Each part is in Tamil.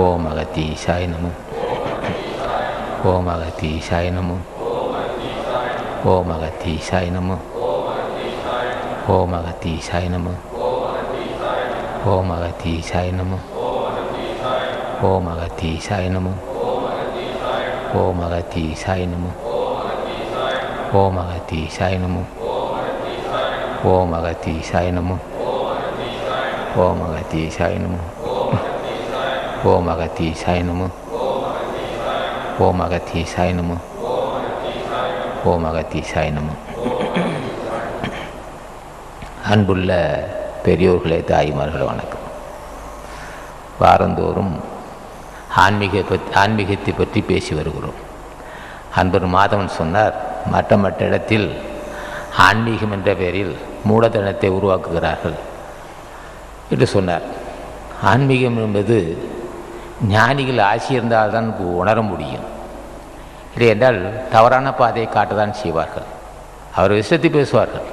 ஓம் அகத்தீசாய நமோ. ஓம் அகத்தீசாய நமோ. ஓம் அகத்தீசாய நமோ. ஓம் அகத்தீசாய நமோ. ஓம் அகத்தீசாய நமோ. ஓம் அகத்தீசாய நமோ. ஓம் அகத்தீசாய நமோ. ஓம் அகத்தீசாய நமோ. ஓம் அகத்தீசாய நமோ. ஓம் அகத்தீசாய நமோ. ஓம் அகத்தீசாய நமோ. ஓம் அகத்தீசாய நமோ. ஓம் அகத்தீசாய நமோ. அன்புள்ள பெரியோர்களே, தாய்மார்கள், வணக்கம். வாரந்தோறும் ஆன்மீகத்தை பற்றி பேசி வருகிறோம். அன்பர் மாதவன் சொன்னார், மற்ற இடத்தில் ஆன்மீகம் என்ற பெயரில் மூலதனத்தை உருவாக்குகிறார்கள் என்று சொன்னார். ஆன்மீகம் என்பது ஞானிகள் ஆசி இருந்தால்தான் உணர முடியும். இல்லை என்றால் தவறான பாதையை காட்டத்தான் செய்வார்கள். அவர் விஷயத்தை பேசுவார்கள்.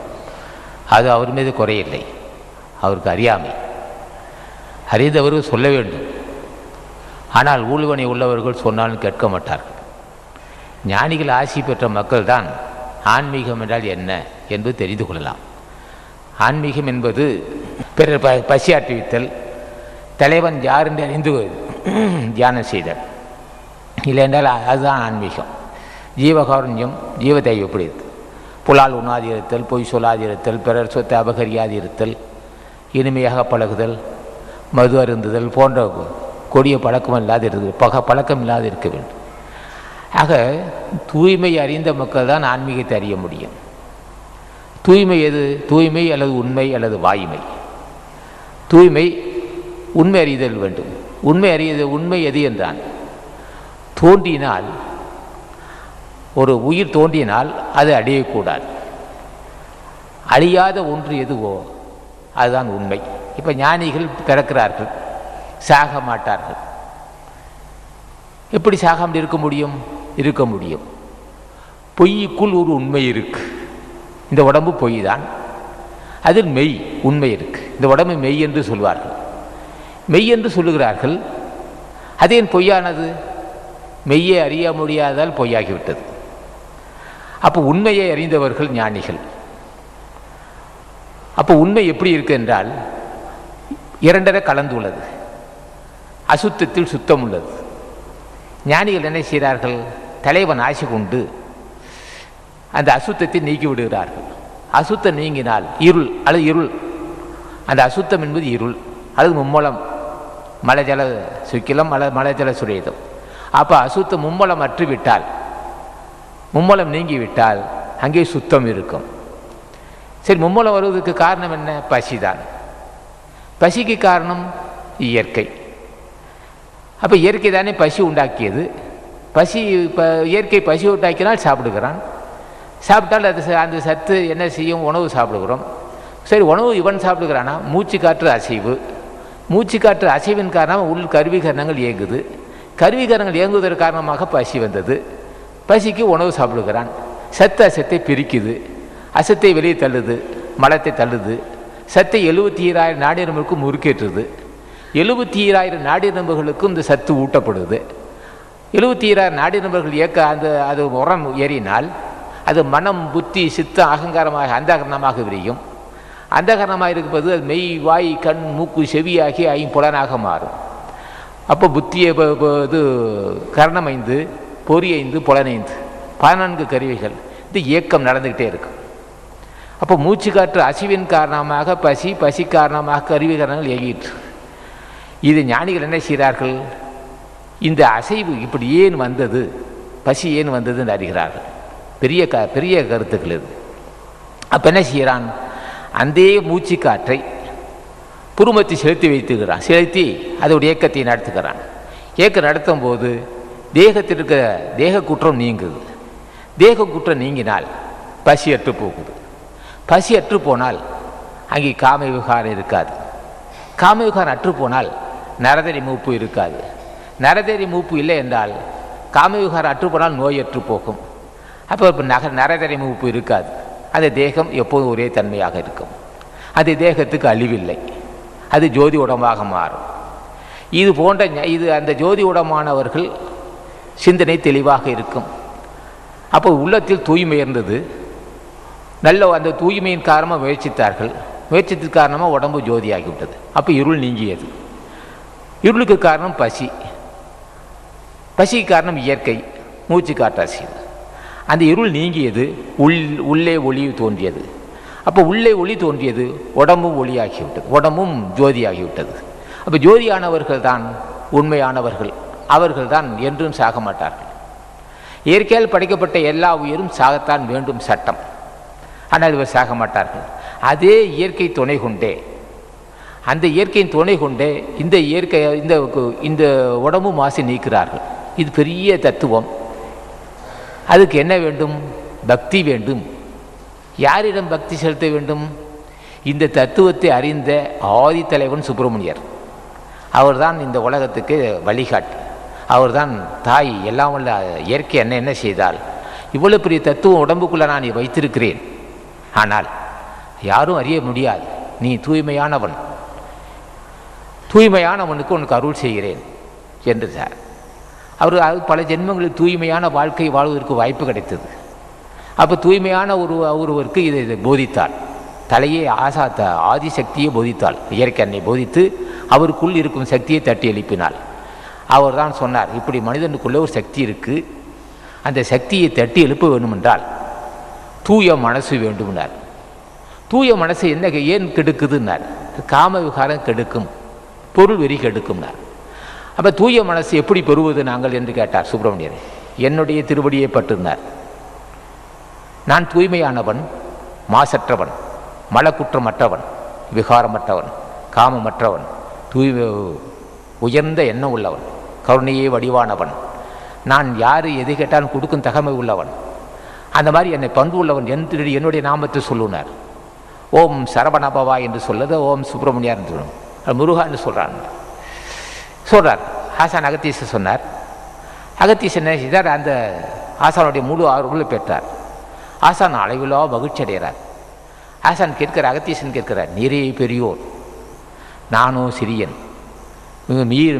அது அவர் மீது குறையில்லை, அவருக்கு அறியாமை. அறிந்தவர்கள் சொல்ல வேண்டும். ஆனால் ஊழ்வனை உள்ளவர்கள் சொன்னாலும் கேட்க மாட்டார்கள். ஞானிகள் ஆசி பெற்ற மக்கள் தான் ஆன்மீகம் என்றால் என்ன என்பது தெரிந்து கொள்ளலாம். ஆன்மீகம் என்பது பிறர் பசியாற்றுவித்தல், தலைவன் யார் என்று அறிந்து தியானம் செய்தல். இல்லை என்றால் அதுதான் ஆன்மீகம். ஜீவகாருண்யம், ஜீவதெய்வப்படுத்து, புலால் உண்ணாதிருத்தல், பொய் சொல்லாதிருத்தல், பிறர் சொத்தை அபகரியாதிருத்தல், இனிமையாக பழகுதல், மது அருந்துதல் போன்ற கொடிய பழக்கம் இல்லாது இருக்க வேண்டும். ஆக தூய்மை அறிந்த மக்கள் தான் ஆன்மீகத்தை அறிய முடியும். தூய்மை எது? தூய்மை அல்லது உண்மை அல்லது வாய்மை. தூய்மை உண்மை அறிதல் வேண்டும். உண்மை எது என்றான், தோன்றினால் ஒரு உயிர் தோன்றினால் அது அழியக்கூடாது. அழியாத ஒன்று எதுவோ அதுதான் உண்மை. இப்போ ஞானிகள் பிறக்கிறார்கள், சாக மாட்டார்கள். எப்படி சாகாமல் இருக்க முடியும்? இருக்க முடியும். பொய்யுக்குள் ஒரு உண்மை இருக்கு. இந்த உடம்பு பொய் தான், அதில் மெய் உண்மை இருக்கு. இந்த உடம்பு மெய் என்று சொல்வார்கள். மெய் என்று சொல்லுகிறார்கள். அது ஏன் பொய்யானது? மெய்யை அறிய முடியாதால் பொய்யாகிவிட்டது. அப்போ உண்மையை அறிந்தவர்கள் ஞானிகள். அப்போ உண்மை எப்படி இருக்கு என்றால் இரண்டரை கலந்துள்ளது. அசுத்தத்தில் சுத்தம் உள்ளது. ஞானிகள் என்ன செய்கிறார்கள்? தலைவன் ஆசி கொண்டு அந்த அசுத்தத்தை நீக்கி விடுகிறார்கள். அசுத்தம் நீங்கினால் இருள் அல்லது இருள், அந்த அசுத்தம் என்பது இருள் அல்லது மும்மலம், மலைஜல சுக்கிலம் அல்லது மலைஜல சுரேதம். அப்போ அசுத்தம் மும்மலம் அற்றுவிட்டால், மும்மலம் நீங்கிவிட்டால் அங்கே சுத்தம் இருக்கும். சரி, மும்மலம் வருவதற்கு காரணம் என்ன? பசிதான். பசிக்கு காரணம் இயற்கை. அப்போ இயற்கை தானே பசி உண்டாக்கியது. இயற்கை பசி உண்டாக்கினால் சாப்பிடுகிறான். சாப்பிட்டால் அந்த சத்து என்ன செய்யும்? உணவு சாப்பிடுகிறோம். சரி, உணவு இவன் சாப்பிடுகிறானா? மூச்சு காற்று அசைவு. மூச்சு காற்று அசைவின் காரணமாக உள் கருவிகரணங்கள் இயங்குது. கருவிகரணங்கள் இயங்குவதற்கு காரணமாக பசி வந்தது. பசிக்கு உணவு சாப்பிடுகிறான். சத்து அசத்தை பிரிக்குது. அசத்தை வெளியே தள்ளுது, மலத்தை தள்ளுது. சத்தை 74,000 நாடி நரம்புகளுக்கு முறுக்கேற்றுது. 74,000 நாடி நரம்புகளுக்கும் இந்த சத்து ஊட்டப்படுது. 74,000 நாடி நரம்புகள் இயக்க அது உரம் ஏறினால் அது மனம், புத்தி, சித்தம், அகங்காரமாக அந்தகரணமாக விரியும். அந்தகரணமாக இருப்பது அது மெய், வாய், கண், மூக்கு, செவியாகி 5 மாறும். அப்போ புத்தியை இது கரணமைந்து, பொறியைந்து, புலனைந்து 14 கருவிகள் இந்த இயக்கம் நடந்துக்கிட்டே இருக்கும். அப்போ மூச்சு காற்று அசைவின் காரணமாக பசி காரணமாக கருவிகரணங்கள் இயங்கிட்டு. இது ஞானிகள் என்ன செய்கிறார்கள்? இந்த அசைவு இப்படி ஏன் வந்தது, பசி ஏன் வந்தது என்று அறிகிறார்கள். பெரிய கருத்துக்கள் இது. அப்போ என்ன செய்கிறான்? அந்த மூச்சு காற்றை புருமத்தை செலுத்தி வைத்துக்கிறான். செலுத்தி அதோடைய இயக்கத்தை நடத்துகிறான். இயக்கம் நடத்தும் போது தேகத்தில் இருக்கிற தேக குற்றம் நீங்குது. தேக குற்றம் நீங்கினால் பசி அற்று போகுது. பசி அற்று போனால் அங்கே காம விகாரம் இருக்காது. காம விகாரம் அற்று போனால் நரதரி மூப்பு இருக்காது. நரதரி மூப்பு இல்லை என்றால் காம விகாரம் அற்று போனால் நோய் அற்று போகும். அப்போ இப்போ நரதரி மூப்பு இருக்காது. அந்த தேகம் எப்போதும் ஒரே தன்மையாக இருக்கும். அது தேகத்துக்கு அழிவில்லை. அது ஜோதி உடம்பாக மாறும். இது போன்ற இது அந்த ஜோதியுடமானவர்கள் சிந்தனை தெளிவாக இருக்கும். அப்போ உள்ளத்தில் தூய்மை இருந்தது. நல்ல அந்த தூய்மையின் காரணமாக முயற்சித்தார்கள். முயற்சித்தின் காரணமாக உடம்பு ஜோதியாகிவிட்டது. அப்போ இருள் நீங்கியது. இருளுக்கு காரணம் பசி, பசிக்கு காரணம் இயற்கை, மூச்சு காட்டாசி. அந்த இருள் நீங்கியது, உள்ளே ஒளி தோன்றியது. அப்போ உள்ளே ஒளி தோன்றியது, உடம்பும் ஒளியாகிவிட்டது, உடம்பும் ஜோதியாகிவிட்டது. அப்போ ஜோதியானவர்கள் தான் உண்மையானவர்கள். அவர்கள் தான் என்றும் சாக மாட்டார்கள். இயற்கையால் படைக்கப்பட்ட எல்லா உயிரும் சாகத்தான் வேண்டும் சட்டம். ஆனால் இவர் சாக மாட்டார்கள். அதே இயற்கை துணை கொண்டே, அந்த இயற்கையின் துணை கொண்டே இந்த இயற்கை இந்த உடம்பு மாசு நீக்கிறார்கள். இது பெரிய தத்துவம். அதுக்கு என்ன வேண்டும்? பக்தி வேண்டும். யாரிடம் பக்தி செலுத்த வேண்டும்? இந்த தத்துவத்தை அறிந்த ஆதி தலைவன் சுப்பிரமணியர். அவர்தான் இந்த உலகத்துக்கு வழிகாட்டி. அவர்தான் தாய். எல்லாம் வல்ல இயற்கை என்ன செய்தால் இவ்வளோ பெரிய தத்துவம் உடம்புக்குள்ளே நான் வைத்திருக்கிறேன், ஆனால் யாரும் அறிய முடியாது. நீ தூய்மையானவன், தூய்மையானவனுக்கு உனக்கு அருள் செய்கிறேன் என்று சார். அவர் பல ஜென்மங்களில் தூய்மையான வாழ்க்கை வாழ்வதற்கு வாய்ப்பு கிடைத்தது. அப்போ தூய்மையான ஒருவருக்கு இதை போதித்தாள். தலையே ஆதிசக்தியை போதித்தாள். இயற்கை அன்னை போதித்து அவருக்குள் இருக்கும் சக்தியை தட்டி எழுப்பினாள். அவர் தான் சொன்னார், இப்படி மனிதனுக்குள்ளே ஒரு சக்தி இருக்குது, அந்த சக்தியை தட்டி எழுப்ப வேண்டுமென்றால் தூய மனசு வேண்டும்னார். தூய மனசு என்ன ஏன் கெடுக்குதுன்னார்? காம விகாரம் கெடுக்கும், பொருள் வெறி கெடுக்கும்னார். அப்போ தூய மனசு எப்படி பெறுவது நாங்கள் என்று கேட்டார் சுப்பிரமணியர். என்னுடைய திருவடியை பற்றினார். நான் தூய்மையானவன், மாசற்றவன், மலக்குற்றமற்றவன், விகாரமற்றவன், காமமற்றவன், உயர்ந்த எண்ணம் உள்ளவன், கருணையே வடிவானவன், நான் யார் எது கேட்டாலும் கொடுக்கும் தகமை உள்ளவன், அந்த மாதிரி என்னை பண்பு உள்ளவன் என்று என்னுடைய நாமத்தை சொல்லுனார். ஓம் சரவணபவா என்று சொல்லது ஓம் சுப்பிரமணியா என்று சொல்லணும். முருகான்னு சொல்கிறார். ஆசான் அகத்தீச சொன்னார். அகத்தீசன் என்ன செய்தார்? அந்த ஆசானுடைய முழு ஆர்வங்களை பெற்றார். ஆசான் அளவிலோ மகிழ்ச்சி அடைகிறார். ஆசான் கேட்கிறார், அகத்தீசன் கேட்கிறார், நீரே பெரியோர், நானோ சிறியன்,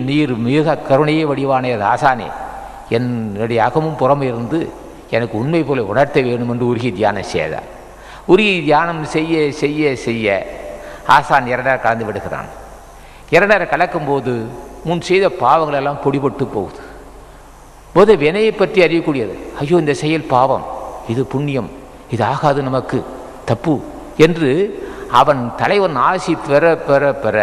நீர் மிக கருணையே வடிவானே ஆசானே, என்னுடைய அகமும் புறமே இருந்து எனக்கு உண்மை போல உணர்த்த வேண்டும் என்று உருகி தியானம் செய்தார். உருகி தியானம் செய்ய செய்ய செய்ய ஆசான் இரண்டரை கலந்து விடுகிறான். இரண்டரை கலக்கும்போது முன் செய்த பாவங்கள் எல்லாம் பொடிபட்டு போகுது. போது வினையை பற்றி அறியக்கூடியது. ஐயோ, இந்த செயல் பாவம், இது புண்ணியம், இது ஆகாது, நமக்கு தப்பு என்று அவன் தலைவன் ஆசி பெற பெற பெற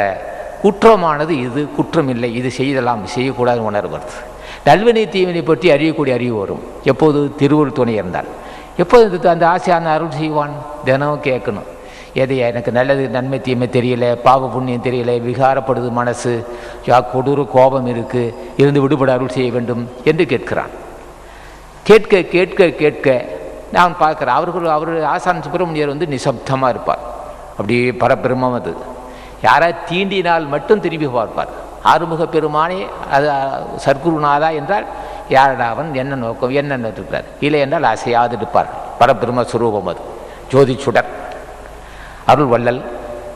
குற்றமானது இது, குற்றமில்லை, இது செய்தலாம், செய்யக்கூடாது உணர்வு வருது. நல்வினை தீவினை பற்றி அறியக்கூடிய அறிவு வரும். எப்போது திருவருள் துணை இருந்தால். எப்போது அந்த ஆசையான அருள் செய்வான்? தினம் கேட்கணும். எது எனக்கு நல்லது நன்மை தீமை தெரியல, பாவ புண்ணியம் தெரியல, விகாரப்படுது மனசு, கொடூர கோபம் இருக்குது, இருந்து விடுபட அருள் செய்ய வேண்டும் என்று கேட்கிறான். கேட்க கேட்க கேட்க நான் பார்க்குறேன், அவர் ஆசான் சுப்பிரமணியர் நிசப்தமாக இருப்பார். அப்படியே பரபெருமம். அது யாராவது தீண்டினால் மட்டும் திரும்பி பார்ப்பார். ஆறுமுக பெருமானே, அது சர்க்குருநாதா என்றால் யாரடா அவன், என்ன நோக்கம், என்ன இருக்கிறார், இல்லை என்றால் அசையாது இருப்பார். பரபிரம சுரூபம் அது. ஜோதி சுடர், அருள் வள்ளல்,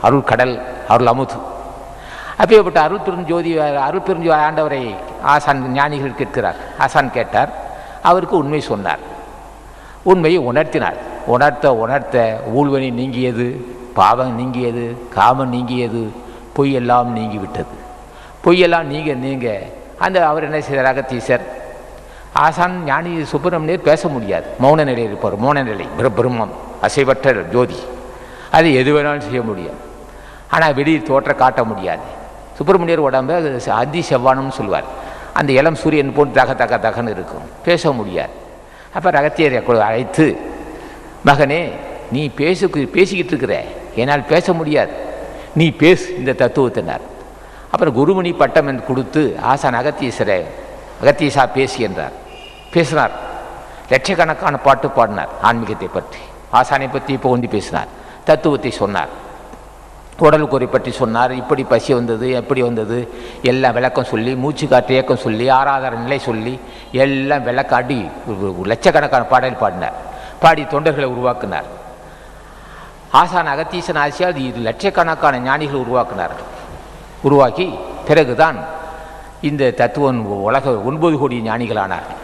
அருள் கடல், அருள் அமுது. அப்பேற்பட்ட அருள் பெருஞ்சோதி, அருள் பெருஞ்சோதி ஆண்டவரை ஆசான் ஞானிகள் கேட்கிறார். ஆசான் கேட்டார். அவருக்கு உண்மை சொன்னார். உண்மையை உணர்த்தினார். உணர்த்த உணர்த்த ஊழ்வனி நீங்கியது, பாவம் நீங்கியது, காமம் நீங்கியது, பொய்யெல்லாம் நீங்கிவிட்டது. பொய்யெல்லாம் நீங்க அந்த அவர் என்ன செய்தார்? அகத்தீசர் ஆசான் ஞானி சுப்பிரமணியர் பேச முடியாது, மௌன நிலையில் இருப்பார். மௌன நிலை பிரம்மம், அசைவற்ற ஜோதி. அது எது வேணாலும் செய்ய முடியும், ஆனால் வெளியில் தோற்ற காட்ட முடியாது. சுப்பிரமணியர் உடம்பு அதி செவ்வானம்னு சொல்லுவார். அந்த இளம் சூரியன் போட்டு தக தக தகன்னு இருக்கும், பேச முடியாது. அப்போ அகத்தியரை அழைத்து, மகனே, நீ பேசிக்கிட்டு இருக்கிற, என்னால் பேச முடியாது, நீ பேசு இந்த தத்துவத்தினார். அப்புறம் குருமணி பட்டம் என்று கொடுத்து ஆசான் அகத்தீசா பேசி என்றார். பேசினார். லட்சக்கணக்கான பாட்டு பாடினார். ஆன்மீகத்தை பற்றி, ஆசானை பற்றி இப்போ பேசினார். தத்துவத்தை சொன்னார். உடல் குறை பற்றி சொன்னார். இப்படி பசி வந்தது, எப்படி வந்தது, எல்லாம் விளக்கம் சொல்லி, மூச்சு காற்று இயக்கம் சொல்லி, ஆராதன நிலை சொல்லி, எல்லாம் விளக்காடி லட்சக்கணக்கான பாடல் பாடினார். பாடி தொண்டர்களை உருவாக்கினார். ஆசான் அகத்தீசன் ஆசியால் லட்சக்கணக்கான ஞானிகள் உருவாக்கினார்கள். உருவாக்கி பிறகுதான் இந்த தத்துவம் உலக 9 கோடி ஞானிகளானார்கள்.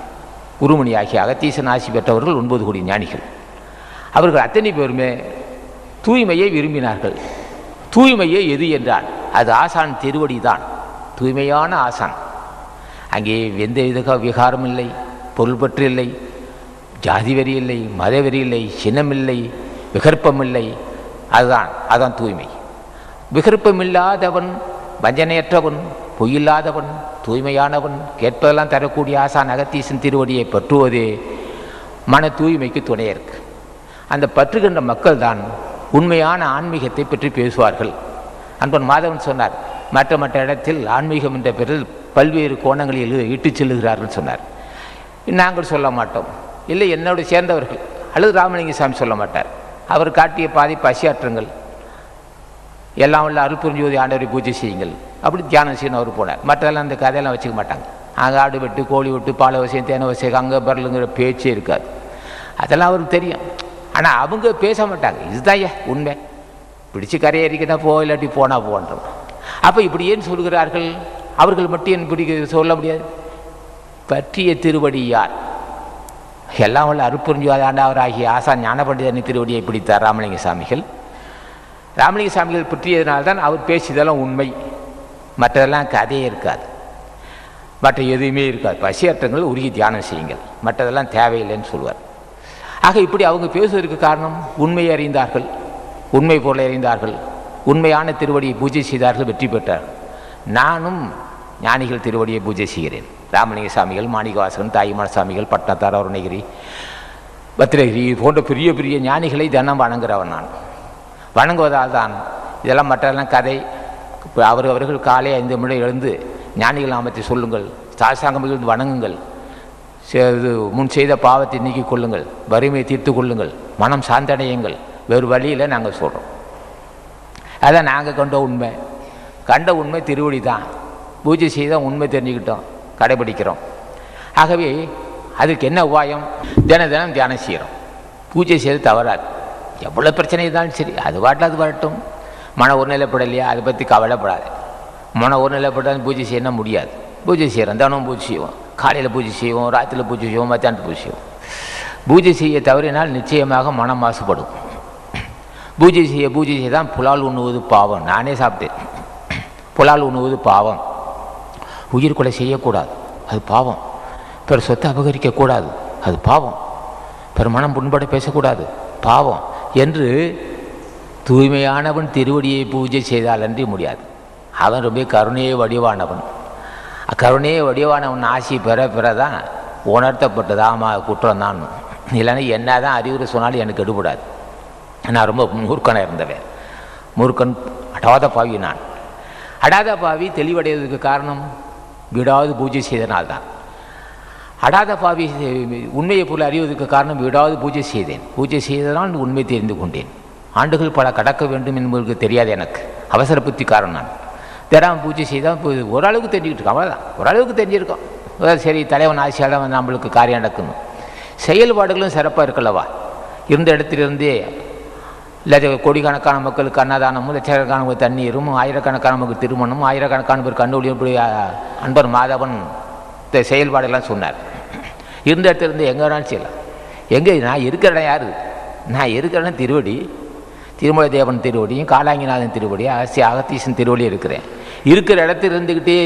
குருமணியாகிய அகத்தீசன் ஆசி பெற்றவர்கள் 9 கோடி ஞானிகள். அவர்கள் அத்தனை பேருமே தூய்மையை விரும்பினார்கள். தூய்மையே எது என்றால் அது ஆசான் திருவடி தான் தூய்மையான ஆசான். அங்கே எந்த வித விகாரம் இல்லை, பொருள் பற்று இல்லை, ஜாதி வெறி இல்லை, மத வெறி இல்லை, சினமில்லை, விகற்பமில்லை. அதுதான் தூய்மை. விகற்பமில்லாதவன், வஞ்சனையற்றவன், பொய்யில்லாதவன், தூய்மையானவன், கேட்பதெல்லாம் தரக்கூடிய ஆசான் அகத்தீசன் திருவடியை பற்றுவதே மன தூய்மைக்கு துணை இருக்கு. அந்த பற்றுகின்ற மக்கள் தான் உண்மையான ஆன்மீகத்தை பற்றி பேசுவார்கள். அன்பன் மாதவன் சொன்னார், மற்ற மற்ற இடத்தில் ஆன்மீகம் என்ற பெயரில் பல்வேறு கோணங்களில் இட்டுச் செல்லுகிறார்கள் சொன்னார். நாங்கள் சொல்ல மாட்டோம். இல்லை, என்னோடு சேர்ந்தவர்கள் அல்லது ராமலிங்க சாமி சொல்ல மாட்டார். அவர் காட்டிய பாதை பசியாற்றுங்கள், எல்லாம் உள்ள அருள்புரிஞ்சோதி ஆண்டவரை பூஜை செய்யுங்கள், அப்படி தியானம் செய்யணும் அவர் போனார். மற்றதெல்லாம் அந்த கதையெல்லாம் வச்சுக்க மாட்டாங்க. அங்கே ஆடு வெட்டு, கோழி வெட்டு, பாலை வசியம், தேனை வசியம், அங்கே பரலுங்கிற பேச்சே இருக்காது. அதெல்லாம் அவருக்கு தெரியும். ஆனால் அவங்க பேச மாட்டாங்க. இதுதான் உண்மை, பிடிச்சி கரையேறிக்கிட்டா போ, இல்லாட்டி போனால் போன்றோம். அப்போ இப்படி ஏன் சொல்கிறார்கள்? அவர்கள் மட்டும் என் பிடிக்க சொல்ல முடியாது. பற்றிய திருவடி யார்? எல்லாம் உள்ள அருட்பெருஞ்சோதி ஆண்டவர் ஆகிய ஆசான் ஞான பண்டிதனை திருவடியை பிடித்தார் ராமலிங்க சாமிகள். ராமலிங்க சாமிகள் பற்றியதனால்தான் அவர் பேசியதெல்லாம் உண்மை, மற்றதெல்லாம் கதையே இருக்காது, மற்ற எதுவுமே இருக்காது. பசியாற்றங்கள் உருகி தியானம் செய்யுங்கள், மற்றதெல்லாம் தேவையில்லைன்னு சொல்வார். ஆக இப்படி அவங்க பேசுவதற்கு காரணம் உண்மையை அறிந்தார்கள், உண்மை பொருளை அறிந்தார்கள், உண்மையான திருவடியை பூஜை செய்தார்கள், வெற்றி பெற்றார்கள். நானும் ஞானிகள் திருவடியை பூஜை செய்கிறேன். ராமலிங்க சாமிகள், மாணிக்கவாசகன், தாயுமான சாமிகள், பட்னத்தார், அருணகிரி, பத்திரகிரி போன்ற பெரிய பெரிய ஞானிகளை தினம் வணங்குறவன் நான். வணங்குவதால் தான் இதெல்லாம் மற்றெல்லாம் கதை. அவர்கள் காலை 5 நிமிடம் எழுந்து ஞானிகள் நாமத்தை சொல்லுங்கள், சாசாங்கம் இருந்து வணங்குங்கள், முன் செய்த பாவத்தை நீக்கிக் கொள்ளுங்கள், வறுமையை தீர்த்து கொள்ளுங்கள், மனம் சாந்தடையுங்கள், வேறு வழியில் நாங்கள் சொல்கிறோம். அதான் நாங்கள் கண்ட உண்மை திருவடி தான். பூஜை செய்தால் உண்மை தெரிஞ்சுக்கிட்டோம், கடைபிடிக்கிறோம். ஆகவே அதுக்கு என்ன உபாயம்? தினம் தியானம் செய்கிறோம். பூஜை செய்து தவறாது. எவ்வளோ பிரச்சனை இருந்தாலும் சரி, அது வரட்டும். மன ஒருநிலைப்படலையா, அதை பற்றி கவலைப்படாது. மன ஒருநிலைப்படாது பூஜை செய்யணும் முடியாது. பூஜை செய்கிறோம், தினம் பூஜை செய்வோம். காலையில் பூஜை செய்வோம், ராத்திரியில் பூஜை செய்வோம், மத்தியானத்து பூஜை செய்வோம். பூஜை செய்ய தவறினால் நிச்சயமாக மனம் மாசுபடும். பூஜை செய்ய தான் புலால் உண்ணுவது பாவம். நானே சாப்பிட்டேன். புலால் உண்ணுவது பாவம். உயிர் கொலை செய்யக்கூடாது, அது பாவம். பிற சொத்தை அபகரிக்கக்கூடாது, அது பாவம். பிற மனம் புண்பட பேசக்கூடாது, பாவம் என்று தூய்மையானவன் திருவடியை பூஜை செய்தால் அன்றி முடியாது. அவன் ரொம்ப கருணையை வடிவானவன். கருணையை வடிவானவன் ஆசி பெறதான் உணர்த்தப்பட்டது. ஆமாம், குற்றம் தான். இல்லைன்னா என்ன தான் அறிவுரை சொன்னாலும் எனக்கு எடுபடாது. நான் ரொம்ப மூர்க்கனாக இருந்தவன். மூர்க்கன், அடாத பாவி. நான் அடாத பாவி தெளிவடைவதற்கு காரணம் விடாது பூஜை செய்தனால்தான். அடாத பாவி உண்மையை பொருள் அறிவதற்கு காரணம் விடாது பூஜை செய்தேன். பூஜை செய்தனால் உண்மை தெரிந்து கொண்டேன். ஆண்டுகள் பல கடக்க வேண்டும் என்பதற்கு தெரியாது எனக்கு. அவசர புத்தி காரணம். நான் தினம் பூஜை செய்தால் ஓரளவுக்கு தெரிஞ்சுக்கிட்டு இருக்கோம். அவ்வளோதான், ஓரளவுக்கு தெரிஞ்சிருக்கோம். சரி, தலைவன் ஆசையால் நம்மளுக்கு காரியம் நடக்கணும். செயல்பாடுகளும் சிறப்பாக இருக்கல்லவா. இருந்த இடத்திலிருந்தே இல்லை கோடிக்கணக்கான மக்களுக்கு அன்னதானமும், லட்சக்கணக்கான தண்ணீரும், ஆயிரக்கணக்கான மக்களுக்கு திருமணமும், ஆயிரக்கணக்கான பேர் கண்டுபிடியும், இப்படி அன்பர் மாதவன் செயல்பாடெல்லாம் சொன்னார். இருந்த இடத்துலேருந்து எங்கே வேணாலும் செய்யலாம். எங்கே நான் இருக்கிற இடம் யார்? நான் இருக்கிற இடம் திருவடி. திருமலை தேவன் திருவடியும், காலாங்கிநாதன் திருவடி, அகத்தீசன் திருவடி இருக்கிறேன். இருக்கிற இடத்துல இருந்துக்கிட்டே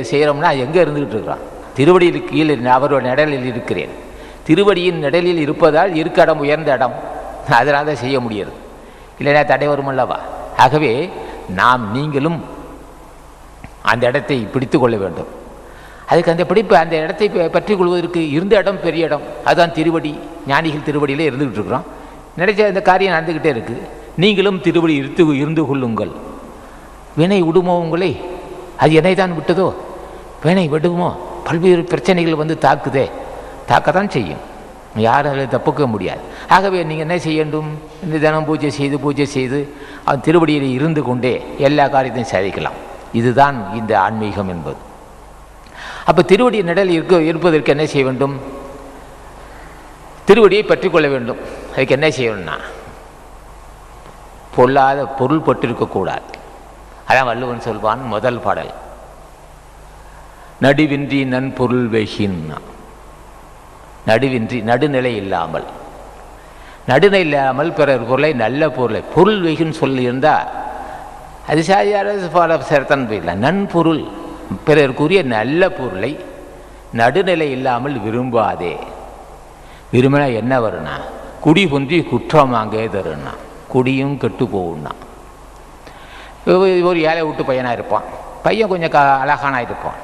செய்கிறோம்னா எங்கே இருந்துக்கிட்டு இருக்கிறான்? திருவடியில் கீழே அவரோட நிழலில் இருக்கிறேன். திருவடியின் நிழலில் இருப்பதால் இருக்க இடம் உயர்ந்த இடம். அதனால் தான் செய்ய முடியாது, இல்லைனா தடை வரும் அல்லவா. ஆகவே நீங்களும் அந்த இடத்தை பிடித்து கொள்ள வேண்டும். அதுக்கு அந்த பிடிப்பு, அந்த இடத்தை பற்றி கொள்வதற்கு இருந்த இடம் பெரிய இடம், அதுதான் திருவடி. ஞானிகள் திருவடியில் இருந்துக்கிட்டு இருக்கிறோம். நினைச்ச இந்த காரியம் நடந்துக்கிட்டே இருக்குது. நீங்களும் திருவடி இருந்து கொள்ளுங்கள். வினை விடுமோ உங்களை? அது என்னை தான் விட்டதோ? வினை விடுமோ? பல்வேறு பிரச்சனைகள் வந்து தாக்கத்தான் செய்யும். யாரும் அதில் தப்புக்க முடியாது. ஆகவே நீங்கள் என்ன செய்ய வேண்டும்? இந்த தினம் பூஜை செய்து அவன் திருவடியில் இருந்து கொண்டே எல்லா காரியத்தையும் சாதிக்கலாம். இதுதான் இந்த ஆன்மீகம் என்பது. அப்போ திருவடி நிழல் இருப்பதற்கு என்ன செய்ய வேண்டும்? திருவடியை பற்றி கொள்ள வேண்டும். அதுக்கு என்ன செய்யணும்னா, பொல்லாத பொருள் பட்டிருக்கக்கூடாது. அதான் வள்ளுவன் சொல்வான் முதல் பாடல், நடுவின்றி நன்பொருள் வெகின். நடுவின்றி நடுநிலை இல்லாமல், நடுநிலை இல்லாமல் பிறர் பொருளை நல்ல பொருளை பொருள் வெகின்னு சொல்லியிருந்தால் அது சாதாரண சேர்த்தன் போயிடலாம். நன்பொருள் பிறருக்குரிய நல்ல பொருளை நடுநிலை இல்லாமல் விரும்பாதே. விரும்பினா என்ன வரும்னா குடி பொன்றி குற்றமாங்கே தருன்னா, குடியும் கெட்டு போகும்னா. ஒரு ஏழை விட்டு பையனாக இருப்பான், பையன் கொஞ்சம் அழகானா இருப்பான்,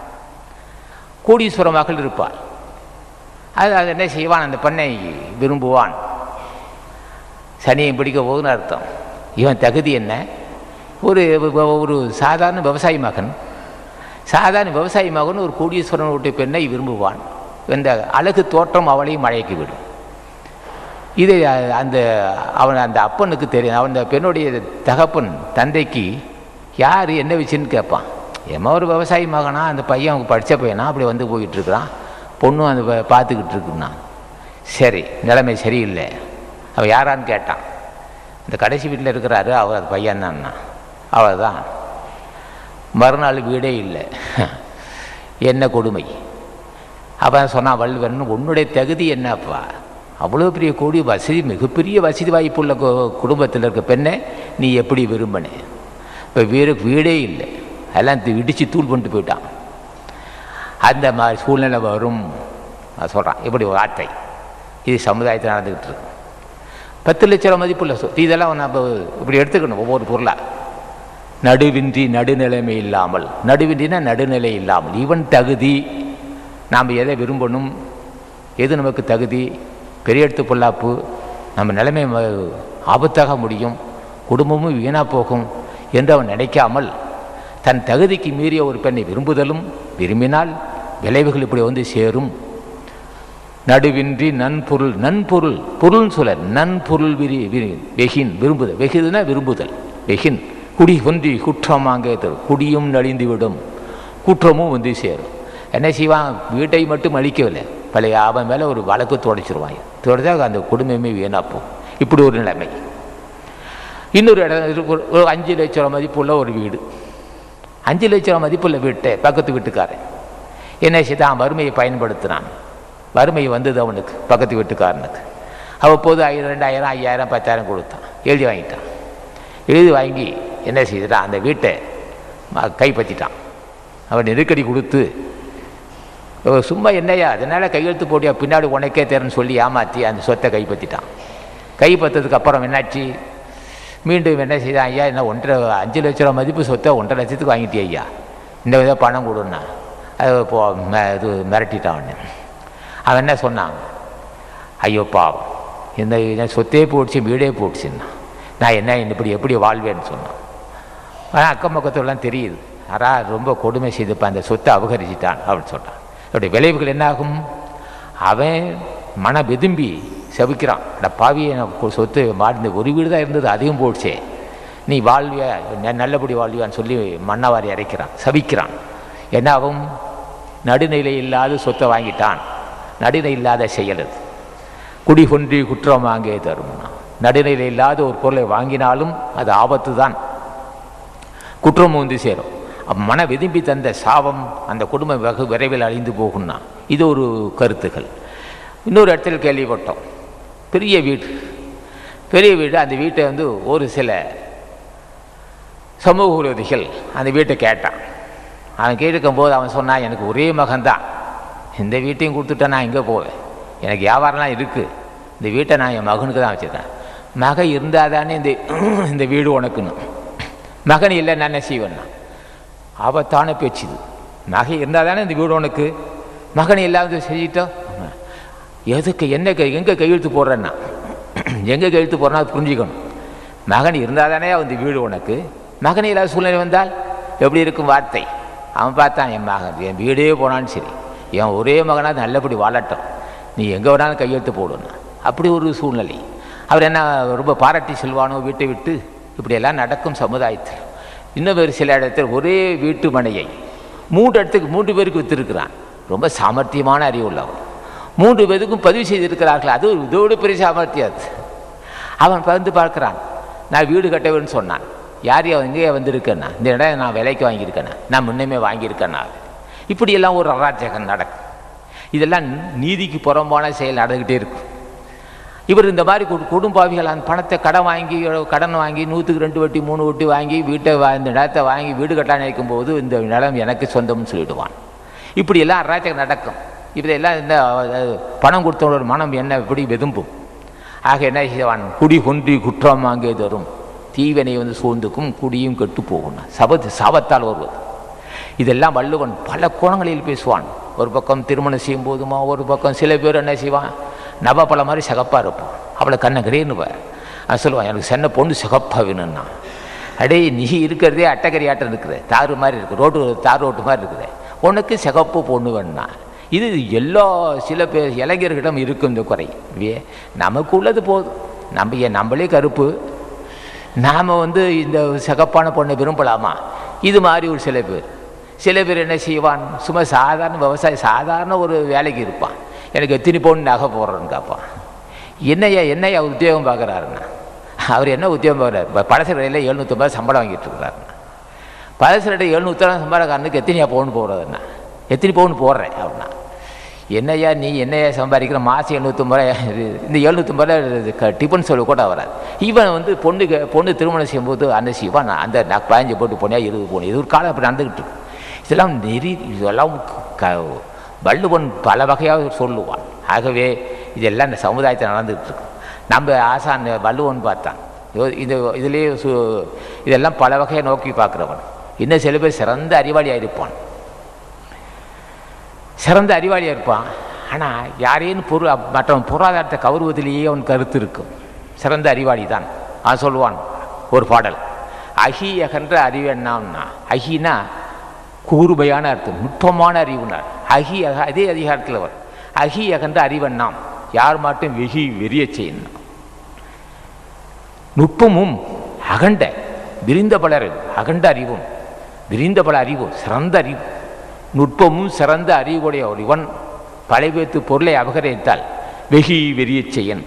கோடீஸ்வர மகள் இருப்பாள். அது என்ன செய்வான், அந்த பெண்ணை விரும்புவான், சனியை பிடிக்க போகுதுன்னு அர்த்தம். இவன் தகுதி என்ன? ஒரு சாதாரண விவசாயி மகன், சாதாரண விவசாயி மகன் ஒரு கோடீஸ்வரன் வீட்டு பெண்ணை விரும்புவான். இந்த அழகு தோற்றம் அவளையும் மழைக்கு விடும். இதை அந்த அப்பனுக்கு தெரியும். அவன் அந்த பெண்ணுடைய தகப்பன் தந்தைக்கு யார் என்ன விஷயம்னு கேட்பான். ஏமா ஒரு விவசாயி மகனா, அந்த பையன் அவங்க படித்த பையனா அப்படி வந்து போயிட்டுருக்குறான், பொண்ணும் அந்த பார்த்துக்கிட்டு இருக்குன்னா. சரி, நிலைமை சரியில்லை. அவள் யாரான்னு கேட்டான். இந்த கடைசி வீட்டில் இருக்கிறாரு அவர், அது பையன் தான்னா. அவள் தான். மறுநாள் வீடே இல்லை. என்ன கொடுமை. அப்போ சொன்னான் வள்ளுவன், உன்னுடைய தகுதி என்னப்பா, அவ்வளோ பெரிய கூடிய வசதி, மிகப்பெரிய வசதி வாய்ப்புள்ள குடும்பத்தில் இருக்க பெண்ணை நீ எப்படி விரும்பினே? இப்போ வீடே இல்லை, எல்லாம் இடித்து தூள் பண்ணிட்டு போயிட்டான். அந்த மாதிரி சூழ்நிலை வரும் சொல்கிறான். இப்படி ஒரு வார்த்தை இது சமுதாயத்தில் நடந்துக்கிட்டு இருக்கு. 10 லட்ச ரூபா மதிப்புள்ள சொத்து, இதெல்லாம் நம்ம இப்படி எடுத்துக்கணும் ஒவ்வொரு பொருளாக. நடுவின்றி நடுநிலைமை இல்லாமல், நடுவின்றினா நடுநிலை இல்லாமல். இவன் தகுதி, நாம் எதை விரும்பணும், எது நமக்கு தகுதி, பெரிய எடுத்து பொல்லாப்பு, நம்ம நிலைமை ஆபத்தாக முடியும், குடும்பமும் வீணாக போகும் என்று அவன் நினைக்காமல் தன் தகுதிக்கு மீறிய ஒரு பெண்ணை விரும்புதலும், விரும்பினால் விளைவுகள் இப்படி வந்து சேரும். நடுவின்றி நன்பொருள், நன்பொருள் பொருள்னு சொல்ல, நன்பொருள் வெகின் விரும்புதல், வெகுதுன்னா விரும்புதல், வெகின் குடி ஒன்றி குற்றமாங்கே தரும், குடியும் நலிந்துவிடும், குற்றமும் வந்து சேரும். என்ன செய்வான், வீட்டை மட்டும் அழிக்கவில்லை, பழைய அவன் மேலே ஒரு வழக்கு தொடச்சிருவாங்க, தொடச்சா அந்த குடும்பமே வீணாப்போம். இப்படி ஒரு நிலைமை. இன்னொரு இடம், ஒரு 5 லட்ச ரூபா மதிப்புள்ள ஒரு வீடு, 5 லட்ச ரூபா மதிப்புள்ள வீட்டை பக்கத்து வீட்டுக்காரன் என்ன செய்தான், வறுமையை பயன்படுத்தினான். வறுமை வந்தது அவனுக்கு, பக்கத்து வீட்டுக்காரனுக்கு. அவ்வப்போது 1000, 2000, 5000, 10,000 கொடுத்தான், எழுதி வாங்கிட்டான். எழுதி வாங்கி என்ன செய்தான், அந்த வீட்டை கைப்பற்றிட்டான். அவன் நெருக்கடி கொடுத்து, சும்மா என்னையா அதனால் கையெழுத்து போட்டியா, பின்னாடி உனக்கே தேர்ன்னு சொல்லி ஏமாற்றி அந்த சொத்தை கைப்பற்றிட்டான். கைப்பற்றதுக்கு அப்புறம் என்னாச்சு, மீண்டும் என்ன செய்தான், ஐயா என்ன 5 லட்ச ரூபா மதிப்பு சொத்தை 1.5 லட்சத்துக்கு வாங்கிட்டே ஐயா, இந்த வித பணம் கொடுன்னா. அது இது மிரட்டிட்டான் அவனை. அவன் என்ன சொன்னான், ஐயோ பாவம், இந்த சொத்தே போயிடுச்சு, வீடே போயிடுச்சுன்னா நான் என்ன இப்படி எப்படி வாழ்வேன்னு சொன்னான். ஆனால் அக்கம் பக்கத்துலாம் தெரியுது, யாரா ரொம்ப கொடுமை செய்துப்பா, அந்த சொத்தை அபகரிச்சிட்டான் அப்படின்னு சொன்னான். அவருடைய விளைவுகள் என்னாகும், அவன் மன விரும்பி செவிக்கிறான், பாவியை சொத்து மாறிந்த ஒரு வீடு தான் இருந்தது, அதையும் போயிடுச்சே, நீ வாழ்விய நல்லபடி வாழ்வியான்னு சொல்லி மண்ணவாரி அரைக்கிறான், சபிக்கிறான். என்னாகும், நடுநிலை இல்லாத சொத்தை வாங்கிட்டான். நடுநிலை இல்லாத செயல் அது. குடி கொன்றி குற்றம் வாங்கே தரும்னா, நடுநிலை இல்லாத ஒரு பொருளை வாங்கினாலும் அது ஆபத்து தான், குற்றமும் வந்து சேரும். மன விரும்பி தந்த சாபம் அந்த குடும்பம் வெகு விரைவில் அழிந்து போகும்னா இது ஒரு கருத்துக்கள். இன்னொரு இடத்துல கேள்விப்பட்டோம், பெரிய வீடு, அந்த வீட்டை வந்து ஒரு சில சமூக விரோதிகள் அந்த வீட்டை கேட்டான். அவன் கேட்கும்போது அவன் சொன்னான், எனக்கு ஒரே மகன்தான், இந்த வீட்டையும் கொடுத்துட்டா நான் எங்கே போவேன், எனக்கு வியாபாரம்லாம் இருக்குது, இந்த வீட்டை நான் என் மகனுக்கு தான் வச்சுருக்கேன். மகன் இருந்தால் தானே இந்த வீடு உனக்குன்னு, மகன் இல்லை நான் என்ன செய்வேன்னா, ஆபத்தான பேச்சு இது. மகன் இருந்தால் தானே இந்த வீடு உனக்கு, மகன் இல்லாத செஞ்சிட்டோம், எதுக்கு என்ன எங்கே கையெழுத்து போடுறேன்னா, எங்கே கையெழுத்து போடுறேன்னா அது புரிஞ்சுக்கணும். மகன் இருந்தால் தானே இந்த வீடு உனக்கு, மகன் இல்லாத சூழ்நிலை வந்தால் எப்படி இருக்கும் வார்த்தை. அவன் பார்த்தான், என் மகன் என் வீடே போனான்னு சரி, என் ஒரே மகனாக நல்லபடி வாழட்டும், நீ எங்கே வேணாலும் கையெழுத்து போடணும். அப்படி ஒரு சூழ்நிலை. அவர் என்ன ரொம்ப பாராட்டி செல்வானோ வீட்டை விட்டு, இப்படியெல்லாம் நடக்கும் சமுதாயத்தில். இன்னும் ஒரு சில இடத்தில் ஒரே வீட்டு மனையை 3 இடத்துக்கு 3 பேருக்கு விற்றுருக்கிறான். ரொம்ப சாமர்த்தியமான அறிவு உள்ளவன், 3 பேருக்கும் பதிவு செய்திருக்கிறார்கள். அது ஒரு இதோடு பெரிய சாமர்த்தியம். அவன் வந்து பார்க்குறான், நான் வீடு கட்டவேன்னு சொன்னான். யார் எங்கேயே வந்திருக்கேன்னா, இந்த இடம் நான் விலைக்கு வாங்கியிருக்கேண்ணா, நான் முன்னமே வாங்கியிருக்கேன்னா, இப்படியெல்லாம் ஒரு அராஜகம் நடக்கும். இதெல்லாம் நீதிக்கு புறம்பான செயல் நடந்துக்கிட்டே இருக்கும். இவர் இந்த மாதிரி குடும்பாவிகள் அந்த பணத்தை கடன் வாங்கி 100க்கு 2 வட்டி 3 வட்டி வாங்கி வீட்டை இந்த நிலத்தை வாங்கி வீடு கட்ட நினைக்கும் போது இந்த நிலம் எனக்கு சொந்தம்னு சொல்லிடுவான். இப்படியெல்லாம் அராஜகம் நடக்கும். இதெல்லாம் இந்த பணம் கொடுத்தவனோட மனம் என்ன எப்படி வெதும்பும். ஆக என்ன செய்வான், குடி கொன்றி குற்றம் வாங்கே தரும், தீவனை சூழ்ந்துக்கும் குடியும் கெட்டு போகும், சாபத்தால் வருவது. இதெல்லாம் வள்ளுவன் பல கோணங்களில் பேசுவான். ஒரு பக்கம் திருமணம் செய்யும் போதுமா, ஒரு பக்கம் சில பேர் என்ன செய்வான், நவப்பழ மாதிரி சிகப்பாக இருப்பான், அவளை கண்ணை கிடையாது சொல்லுவான், எனக்கு சென்ன பொண்ணு சிகப்பாக வேணும்னா. அடே நீ இருக்கிறதே அட்டக்கறி ஆட்டம் இருக்குது, தாறு மாதிரி இருக்குது, தார் ரோட்டு மாதிரி இருக்குது, உனக்கு சிகப்பு பொண்ணு வேணும்னா. இது எல்லா சில பேர் இளைஞர்களிடம் இருக்கும் இந்த குறை. நமக்கு உள்ளது போதும், நம்மளே கருப்பு, நாம் இந்த சிகப்பான பொண்ணை விரும்பலாமா? இது மாதிரி ஒரு சில பேர் என்ன செய்வான், சும்மா சாதாரண விவசாயி சாதாரண ஒரு வேலைக்கு இருப்பான், எனக்கு எத்தனை பவுன் நகை போடுறேன்னு கேட்பான். என்னையா உத்தியோகம் பார்க்குறாருன்னா, அவர் என்ன உத்தியோகம் பார்க்குறாரு, பழசு கடையில் 750 சம்பளம் வாங்கிட்டு இருக்கிறாருண்ணா. பழசு கடையில் 750 சம்பளக்காரனுக்கு எத்தனையா பவுன் போடுறதுண்ணா, எத்தனை பவுன் போடுறேன் அப்படின்னா, என்னையா நீ என்னையா சம்பாதிக்கிற, மாதம் 750, இந்த 750 டிஃபன் செலவு கூட வராது. இவன் பொண்ணு திருமணம் செய்யும்போது அந்த சிவான் அந்த 15 போட்டு போனியா 20 போனியா, இது ஒரு காலம் அப்படி நடந்துக்கிட்டு இருக்கும். இதெல்லாம் வள்ளுவன் பல வகையாக சொல்லுவான். ஆகவே இதெல்லாம் இந்த சமுதாயத்தில் நடந்துகிட்டு இருக்கும். நம்ம ஆசான் வள்ளுவன் பார்த்தான், இதுலேயே இதெல்லாம் பல வகையை நோக்கி பார்க்குறவன். இன்னும் சில பேர் சிறந்த அறிவாளியாக இருப்பான், ஆனால் யாரேன்னு மற்றவன் பொருளாதாரத்தை கௌரவத்திலேயே அவன் கருத்து இருக்கும். சிறந்த அறிவாளி தான். அவன் சொல்லுவான் ஒரு பாடல், அகி அகன்ற அறிவு என்னாம்னா, அகினா கூர்மையான அர்த்தம், நுட்பமான அறிவுனார். அதே அதிகாரத்தில் வரும், அகி அகன்ற அறிவண்ணாம், யார் மட்டும் வெறிய செய்யணும். நுட்பமும் அகண்ட விரிந்த பல அறிவு, அகண்ட அறிவும் விரிந்த பல அறிவும் சிறந்த அறிவு, நுட்பமும் சிறந்த அறிவுடைய ஒருவன் பழைவேத்து பொருளை அபகரித்தால் வெறிய செய்யன்.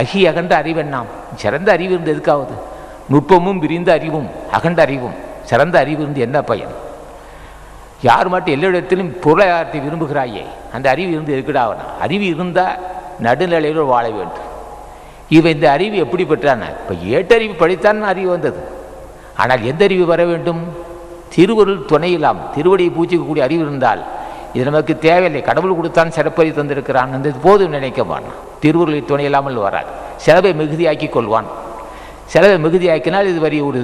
அகி அகண்ட அறிவெண்ணாம், சிறந்த அறிவு இருந்து எதுக்காவது, நுட்பமும் விரிந்த அறிவும் அகண்ட அறிவும் சிறந்த அறிவு இருந்து என்ன பயன்? யார் மட்டும் எல்லா இடத்திலும் பொருளாதாரத்தை விரும்புகிறாயே, அந்த அறிவு இருந்து எதுக்கிடாவனா? அறிவு இருந்தால் நடுநிலையில் வாழ வேண்டும். இவன் இந்த அறிவு எப்படி பெற்றான? இப்போ ஏட்டறிவு படித்தான் அறிவு வந்தது. ஆனால் எந்த அறிவு வர வேண்டும்? திருவருள் துணை இல்லாமல் திருவடியை பூச்சிக்கக்கூடிய அறிவு இருந்தால் இது நமக்கு தேவையில்லை. கடவுள் கொடுத்தான் சிறப்பறிவு தந்திருக்கிறான், அந்த போதும் நினைக்க மாட்டான். திருவருளை துணை இல்லாமல் வராது. செலவை மிகுதியாக்கி கொள்வான். செலவை மிகுதியாக்கினால் இது வரி ஒரு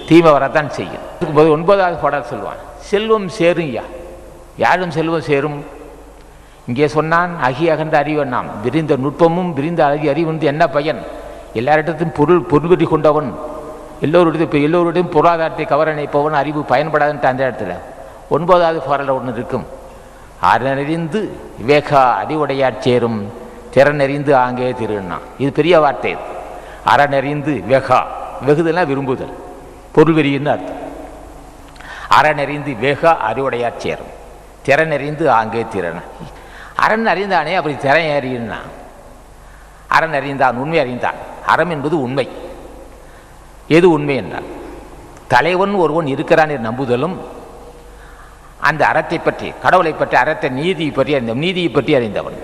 தீமை வரத்தான் செய்யும். 9வது பாடல் சொல்லுவான், செல்வம் சேரும்யா. யாரும் செல்வம் சேரும். இங்கே சொன்னான் அகி அகன்ற அறிவண்ணாம், விரிந்த நுட்பமும் விரிந்த அறிவு வந்து என்ன பயன்? எல்லாரிடத்தையும் பொருள்பெற்றி கொண்டவன், எல்லோருடையும் பொருளாதாரத்தை கவர நினைப்பவன் அறிவு பயன்படாதுன்ட்டு அந்த இடத்துல 9வது பாடலில் ஒன்று இருக்கும், அறநெறிந்து விவேகா அறிவுடையாற் சேரும் திறனறிந்து ஆங்கே திருன்னா. இது பெரிய வார்த்தை. அறநெறிந்து வெகா, வெகுதெல்லாம் விரும்புதல், பொருள்வெறின்னு அர்த்தம். அறநெறிந்து வேகா அறிவுடையாற் சேரும் திறனறிந்து ஆங்கே திறன. அரண் அறிந்தானே அப்படி திறன் அறியினா, அரண் அறிந்தான், உண்மை அறிந்தான். அறம் என்பது உண்மை. எது உண்மை என்றால் தலைவன் ஒருவன் இருக்கிறான் என்று நம்புதலும், அந்த அறத்தை பற்றி கடவுளை பற்றி அறத்தை நீதியை பற்றி அறிந்தவன்.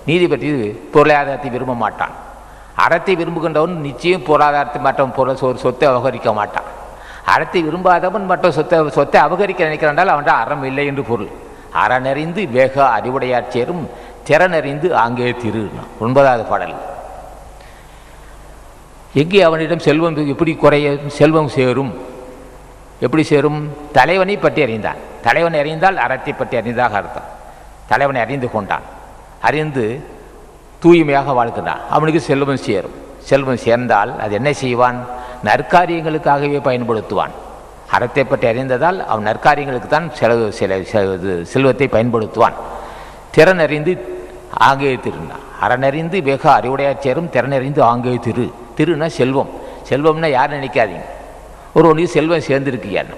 நீதி பற்றி பொருளாதாரத்தை விரும்ப மாட்டான். அறத்தை விரும்புகின்றவன் நிச்சயம் பொருளாதாரத்தை மற்ற சொத்தை அபகரிக்க மாட்டான். அறத்தை விரும்பாதவன் மற்ற சொத்தை அபகரிக்க நினைக்கிறான், அவன் அறம் இல்லை என்று பொருள். அறனறிந்து வேக அறிவுடையாற் சேரும் திறனறிந்து ஆங்கே திரு 9வது பாடல். எங்கே அவனிடம் செல்வம் எப்படி குறைய செல்வம் சேரும்? எப்படி சேரும்? தலைவனை பற்றி அறிந்தான். தலைவனை அறிந்தால் அறத்தை பற்றி அறிந்தாக அர்த்தம். தலைவனை அறிந்து கொண்டான், அறிந்து தூய்மையாக வாழ்கிறான், அவனுக்கு செல்வம் சேரும். செல்வம் சேர்ந்தால் அது என்ன செய்வான்? நற்காரியங்களுக்காகவே பயன்படுத்துவான். அறத்தை பற்றி அறிந்ததால் அவன் நற்காரியங்களுக்கு தான் செல்வத்தை பயன்படுத்துவான். திறனறிந்து ஆங்கே திருந்தான். அறனறிந்து வேக அறிவுடையாற் சேரும் திறனறிந்து ஆங்கே திருன்னா செல்வம். செல்வம்னா யாரும் நினைக்காதீங்க, ஒருவனுக்கு செல்வம் சேர்ந்துருக்கியான்னா.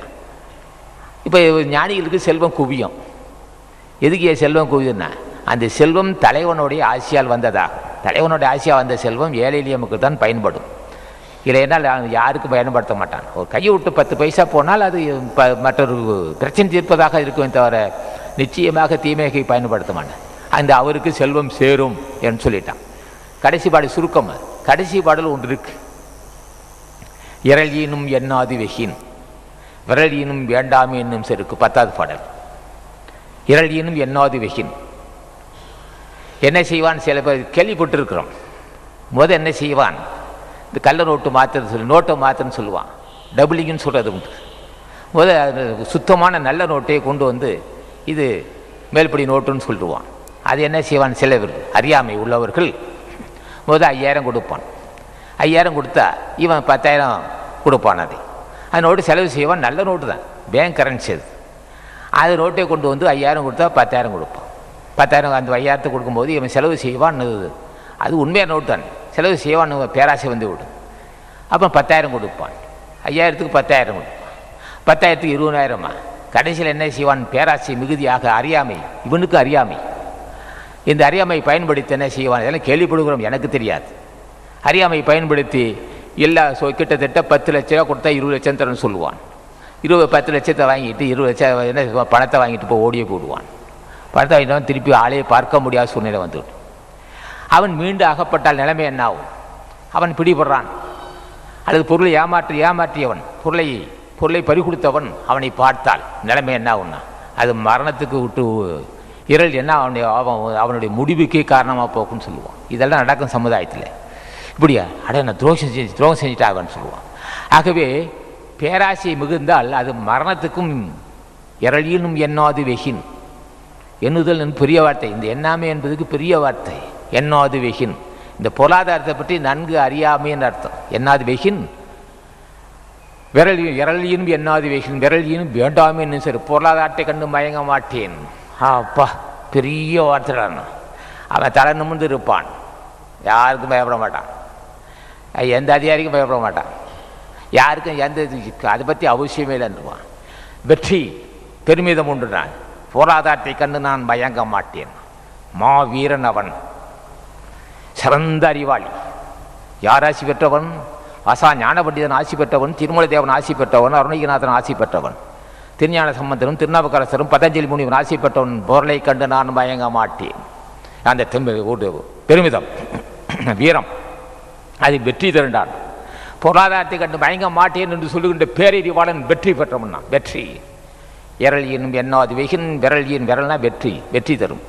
இப்போ ஞானிகளுக்கு செல்வம் குவியும். எதுக்கு செல்வம் குவியுதுன்னா, அந்த செல்வம் தலைவனுடைய ஆசையால் வந்ததாகும். தலைவனுடைய ஆசையாக வந்த செல்வம் ஏழை எளியமுக்கு தான் பயன்படும். இல்லைனால் யாருக்கும் பயன்படுத்த மாட்டான். ஒரு கையை விட்டு 10 பைசா போனால் அது மற்றொரு பிரச்சனை தீர்ப்பதாக இருக்குமே தவிர நிச்சயமாக தீமையை பயன்படுத்த மாட்டேன். அந்த அவருக்கு செல்வம் சேரும் என்று சொல்லிட்டான். கடைசி பாடல் சுருக்கம். கடைசி பாடல் ஒன்று இருக்கு. இரளியினும் எண்ணாது வெகின் விரளியினும் வேண்டாமே என்னும் செருக்கு. 10வது பாடல். இரளியினும் எண்ணாது வெகின் என்ன செய்வான்? சில பேர் கேள்விப்பட்டிருக்கிறோம். என்ன செய்வான்? இந்த கள்ள நோட்டு மாற்றுறது சொல்லி நோட்டை மாற்றுன்னு சொல்லுவான். டபுளிங்னு சொல்கிறது உண்டு. சுத்தமான நல்ல நோட்டையை கொண்டு வந்து இது மேல்படி நோட்டுன்னு சொல்லிடுவான். அது என்ன செய்வான்? சில பேர் அறியாமை உள்ளவர்கள் 5000 கொடுப்பான். 5000 கொடுத்தா இவன் 10,000 கொடுப்பான். அது நோட்டு செலவு செய்வான். நல்ல நோட்டு தான், பேங்க் கரன்சி. அது நோட்டை கொண்டு வந்து 5000 கொடுத்தா 10,000 கொடுப்பான். 10,000 அந்த 5000 கொடுக்கும்போது இவன் செலவு செய்வான். அது உண்மையான நோட்டு தான். செலவு செய்வான், பேராசை வந்து விடும். அப்போ 10,000 கொடுப்பான். 5000க்கு 10,000 கொடுப்பான். 10,000க்கு 20,000. கடைசியில் என்ன செய்வான்? பேராசை மிகுதியாக அறியாமை, இவனுக்கு அறியாமை. இந்த அறியாமை பயன்படுத்தி என்ன செய்வான்? இதெல்லாம் கேள்விப்படுகிறோம், எனக்கு தெரியாது. அறியாமை பயன்படுத்தி எல்லா கிட்டத்தட்ட 10 லட்ச ரூபா கொடுத்தா 20 லட்சம் தரன்னு சொல்லுவான். 10 லட்சத்தை வாங்கிட்டு 20 லட்சம் என்ன பணத்தை வாங்கிட்டு போய் ஓடியே போடுவான். பணத்தை வாங்கிட்டு திருப்பி ஆளையே பார்க்க முடியாத சூழ்நிலை வந்துவிட்டு அவன் மீண்டும் அகப்பட்டால் நிலைமை என்ன ஆகும்? அவன் பிடிபடுறான். அல்லது பொருளை ஏமாற்றியவன், பொருளை பறிகொடுத்தவன் அவனை பார்த்தால் நிலைமை என்ன ஆகும்னா அது மரணத்துக்கு விட்டு இரல் என்ன அவனுடைய முடிவுக்கே காரணமாக போக்குன்னு சொல்லுவான். இதெல்லாம் நடக்கும் சமுதாயத்தில். இப்படியா நான் துரோகம் செஞ்சுட்டாகன்னு சொல்லுவான். ஆகவே பேராசை மிகுந்தால் அது மரணத்துக்கும் இரளியினும் எண்ணாது வெகின். எண்ணுதல் பெரிய வார்த்தை. இந்த எண்ணாமை என்பதுக்கு பெரிய வார்த்தை. எண்ணாது வெகின். இந்த பொருளாதாரத்தை பற்றி நன்கு அறியாமைன்னு அர்த்தம். எண்ணாது வெகின் இரளியினும் எண்ணாது வெகின் விரலியினும் வேண்டாமே என்ன சரி. பொருளாதாரத்தை கண்டு மயங்க மாட்டேன். அப்பா பெரிய வார்த்தைடான். அவன் தலை நிமிர்ந்து இருப்பான். யாருக்கும் பயப்பட மாட்டான். எந்த அதிகாரிக்கும் பயப்பட மாட்டான். யாருக்கும் எந்த அதை பற்றி அவசியமே இல்லைன்னுவான். வெற்றி பெருமிதம் உண்டு. நான் பொருளாதாரத்தை கண்டு நான் மயங்க மாட்டேன். மாவீரன் அவன். சிறந்த அறிவாளி. யார் ஆசி பெற்றவன்? அசா ஞான பண்டிதன் ஆசி பெற்றவன், திருமலை தேவன் ஆசி பெற்றவன், அருணகிநாதன் ஆசி பெற்றவன், திருஞான சம்பந்தரும் திருநாவுக்கரசரும் பதஞ்சலி முனிவன் ஆசி பெற்றவன். பொருளை கண்டு நான் மயங்க மாட்டேன். அந்த பெருமிதம், வீரம், அது வெற்றி திரண்டான். பொருளாதாரத்தை கண்டு மயங்க மாட்டேன் என்று சொல்லுகின்ற பேரறிவாளன் வெற்றி பெற்றவன். வெற்றி இரளியினும் எண்ணாது வெகின் விரலியின் விரல்னா வெற்றி தரும்.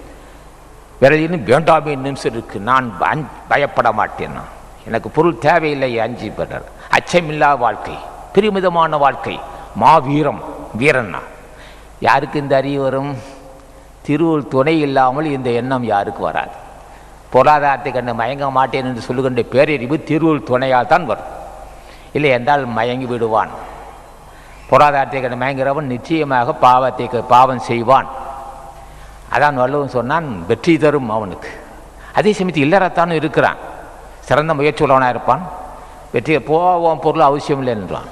விரலினும் வேண்டாமே நிமிஷம் இருக்கு. நான் பயப்பட மாட்டேன். எனக்கு பொருள் தேவையில்லை. அஞ்சு பெற்றார். அச்சமில்லா வாழ்க்கை, பெருமிதமான வாழ்க்கை, மாவீரம். வீரன்னா யாருக்கு இந்த அறிவு வரும்? திருவள்ளுவர் துணை இல்லாமல் இந்த எண்ணம் யாருக்கு வராது. பொருளாதாரத்தை கண்டு மயங்க மாட்டேன் என்று சொல்லுகின்ற பேரறிவு திருவள்ளுவர் துணையால் தான் வரும். இல்லை என்றால் மயங்கி விடுவான். பொருளாதாரத்தை கண்டு மயங்குறவன் நிச்சயமாக பாவம் செய்வான். அதான் வள்ளுவன் சொன்னான், வெற்றி தரும் அவனுக்கு. அதே சமயத்தில் இல்லறத்தானும் இருக்கிறான். சிறந்த முயற்சி உள்ளவனாக இருப்பான். வெற்றி போவோம் பொருள் அவசியம் இல்லை என்றான்.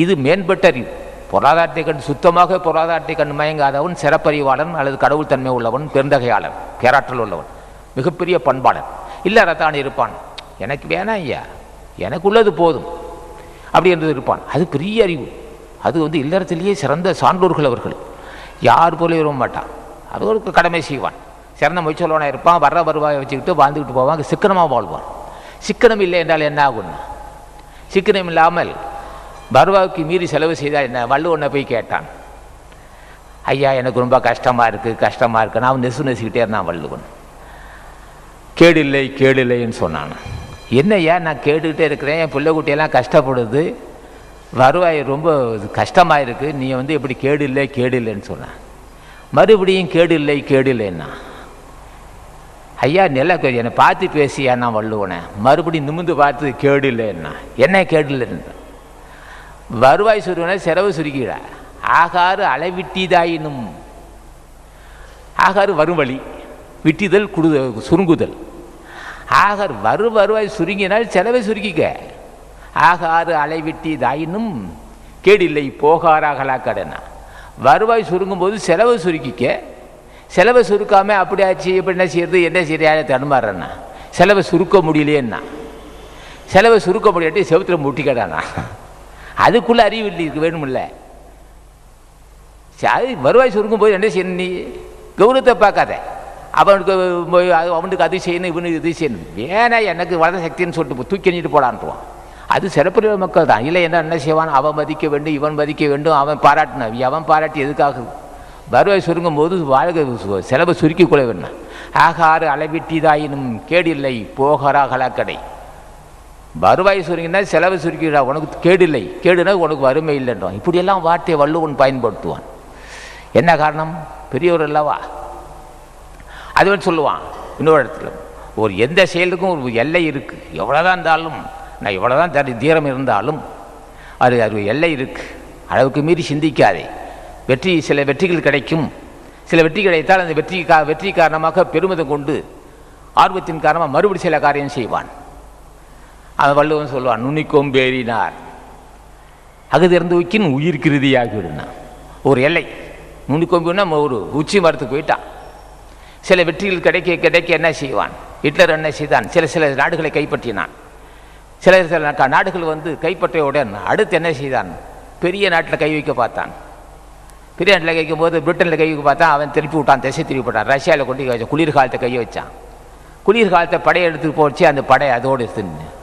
இது மேம்பட்ட அறிவு. பொருளாதாரத்தை கண்டு சுத்தமாக பொருளாதாரத்தை கண்டு மயங்காதவன் சிறப்பறிவாளன் அல்லது கடவுள் தன்மை உள்ளவன், பெருந்தகையாளன், பேராற்றல் உள்ளவன், மிகப்பெரிய பண்பாளன். இல்லறத்தான் இருப்பான். எனக்கு வேணாம் ஐயா, எனக்கு உள்ளது போதும் அப்படி என்று இருப்பான். அது பெரிய அறிவு. அது இல்லறத்திலேயே சிறந்த சான்றோர்கள் அவர்கள். யார் போல விரும்ப மாட்டான். அது ஒரு கடமை செய்வான். சிறந்த முயற்சி உள்ளவனாக இருப்பான். வர்ற வருவாயை வச்சுக்கிட்டு வாழ்ந்துக்கிட்டு போவான். சிக்கனமாக வாழ்வான். சிக்கனம் இல்லை என்றால் என்ன ஆகும்னா, சிக்கனம் இல்லாமல் வருவாய்க்கு மீறி செலவு செய்தால் என்ன? வள்ளுவனை போய் கேட்டான், ஐயா எனக்கு ரொம்ப கஷ்டமாக இருக்குது. நான் நெசுக்கிட்டே இருந்தான் வள்ளுவன். கேடில்லைன்னு சொன்னான். என்னையா நான் கேட்டுக்கிட்டே இருக்கிறேன், என் பிள்ளை குட்டியெல்லாம் கஷ்டப்படுது, வருவாய் ரொம்ப கஷ்டமாக இருக்குது, நீ எப்படி கேடில்லைன்னு சொன்னான். மறுபடியும் கேடில்லைன்னா, ஐயா என்னை பார்த்து பேசியா நான் வள்ளுவனை. மறுபடியும் நிமிந்து பார்த்து கேடில்லைன்னா, என்ன கேடில்லைன்னு. வருவாய் சுருவனை செலவு சுருக்கிட. ஆகாறு அளவிட்டிதாயினும். ஆகாறு வரும் வழி, விட்டிதல் சுருங்குதல். ஆகார் வருவாய் சுருங்கினால் செலவை சுருக்கிக்க. ஆகாறு அளவிட்டிதாயினும் கேடில்லை போகாராகலா கடனா. வருவாய் சுருங்கும் போது செலவை சுருக்கிக்க. செலவை சுருக்காமல் அப்படி ஆச்சு இப்படி என்ன செய்யறது தடுமாறண்ணா. செலவை சுருக்க முடியலையேன்னா, செலவை சுருக்க முடியாட்டி செவத்தில் முட்டிக்கடானா. அதுக்குள்ளே அறிவு இல்லை, இருக்கு வேணுமில்ல. வருவாய் சுருங்கும் போது என்ன செய்யணும்? நீ கௌரவத்தை பார்க்காத. அவனுக்கு அது செய்யணும், இவனுக்கு இது செய்யணும், வேணா எனக்கு வளர்ந்த சக்தின்னு சொல்லிட்டு தூக்கி எண்ணிட்டு போடான்ட்டுவான். அது சிறப்புடைய மக்கள் தான். இல்லை என்ன செய்வான், அவன் மதிக்க வேண்டும், இவன் மதிக்க வேண்டும், அவன் பாராட்டின, அவன் பாராட்டி எதுக்காக வருவாய் சுருங்கும் போது வாழ்க்கை செலவு சுருக்கி கொள்ள வேண்டும். ஆகாறு அளவிட்டிதாயினும் கேடில்லை போகரா கலாக்கடை. வருவாய் சுருங்கினா செலவு சுருக்கிடா, உனக்கு கேடில்லை, கேடுனா உனக்கு வறுமை இல்லைன்றோம். இப்படியெல்லாம் வார்த்தையை வள்ளுவன் பயன்படுத்துவான். என்ன காரணம், பெரியவர் அல்லவா. அதுவன் சொல்லுவான் இன்னொரு இடத்துல, ஒரு எந்த செயலுக்கும் ஒரு எல்லை இருக்குது. எவ்வளோதான் இருந்தாலும், நான் எவ்வளோதான் தீரம் இருந்தாலும் அது எல்லை இருக்குது. அளவுக்கு மீறி சிந்திக்காதே. சில வெற்றிகள் கிடைக்கும். சில வெற்றி கிடைத்தால் அந்த வெற்றி காரணமாக பெருமிதம் கொண்டு ஆர்வத்தின் காரணமாக மறுபடி சில காரியம் செய்வான். அது வள்ளுவன் சொல்லுவான், நுனிக்கோம் பேரினார் அகுதிறந்து வைக்கின் உயிருக்கு இறுதியாகிவிடுனா. ஒரு எல்லை, நுனிக்கோம்புன்னா ஒரு உச்சி மரத்துக்கு போயிட்டான். சில வெற்றிகள் கிடைக்க என்ன செய்வான், ஹிட்லர் என்ன செய்தான், சில நாடுகளை கைப்பற்றினான். சில நாடுகள் கைப்பற்றியவுடன் அடுத்து என்ன செய்தான், பெரிய நாட்டில் கை வைக்க பார்த்தான். பெரிய நாட்டில் கை வைக்கும் போது பிரிட்டனில் கை வைக்க பார்த்தான், அவன் திருப்பி விட்டான், திசை திருப்பி விட்டான். ரஷ்யாவில் கொண்டு கை வச்சான், குளிர்காலத்தை கை வச்சான். குளிர்காலத்தை படையை எடுத்து போச்சு, அந்த படை அதோடு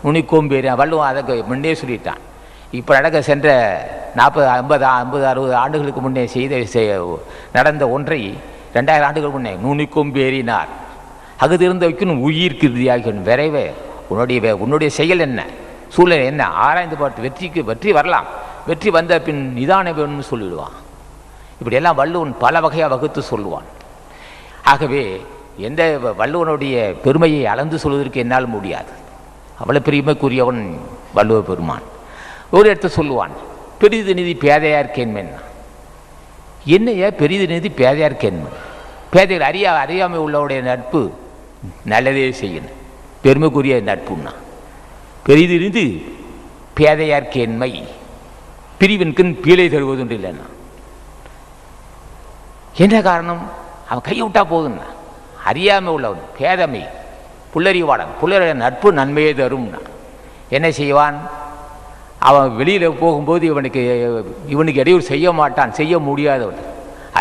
நுனிக்கோம்பேறி வள்ளுவன் அதை முன்னே சொல்லிட்டான். இப்போ சென்ற 40, 50, 60 ஆண்டுகளுக்கு முன்னே நடந்த ஒன்றை 2000 ஆண்டுகளுக்கு முன்னே நுனிக்கோம்பேறினார் அகுதிருந்த வைக்கணும் உயிருக்கு இறுதியாகணும். விரைவே உன்னுடைய செயல் என்ன, சூழ்நிலை என்ன ஆராய்ந்து பார்த்து வெற்றி வரலாம். வெற்றி வந்த பின் நிதான வேணும்னு சொல்லிடுவான். இப்படியெல்லாம் வள்ளுவன் பல வகையாக வகுத்து சொல்லுவான். ஆகவே எந்த வள்ளுவனுடைய பெருமையை அளந்து சொல்வதற்கு என்னால் முடியாது. அவ்வளோ பெருமைக்குரியவன் வள்ளுவ பெருமான். ஒரு இடத்த சொல்லுவான், பெரிது நிதி பேதையார் கேண்மன். என்னையா பெரிது நிதி பேதையார் கேண்மன்? பேதைகள் அறியாமை உள்ளவருடைய நட்பு நல்லதே செய்யணும், பெருமைக்குரிய நட்புன்னா. பெரிது நிதி பேதையார் கேண்மை பிரிவின்கண் பீழை தருவதுண்டு இல்லைன்னா. என்ன காரணம், அவன் கையை விட்டா போதுன்னா. அறியாமை உள்ளவன் பேதமை புல்லறிவாளன், புல்லறிய நட்பு நன்மையே தரும்னா. என்ன செய்வான், அவன் வெளியில் போகும்போது இவனுக்கு இடையூறு செய்ய மாட்டான், செய்ய முடியாதவன்.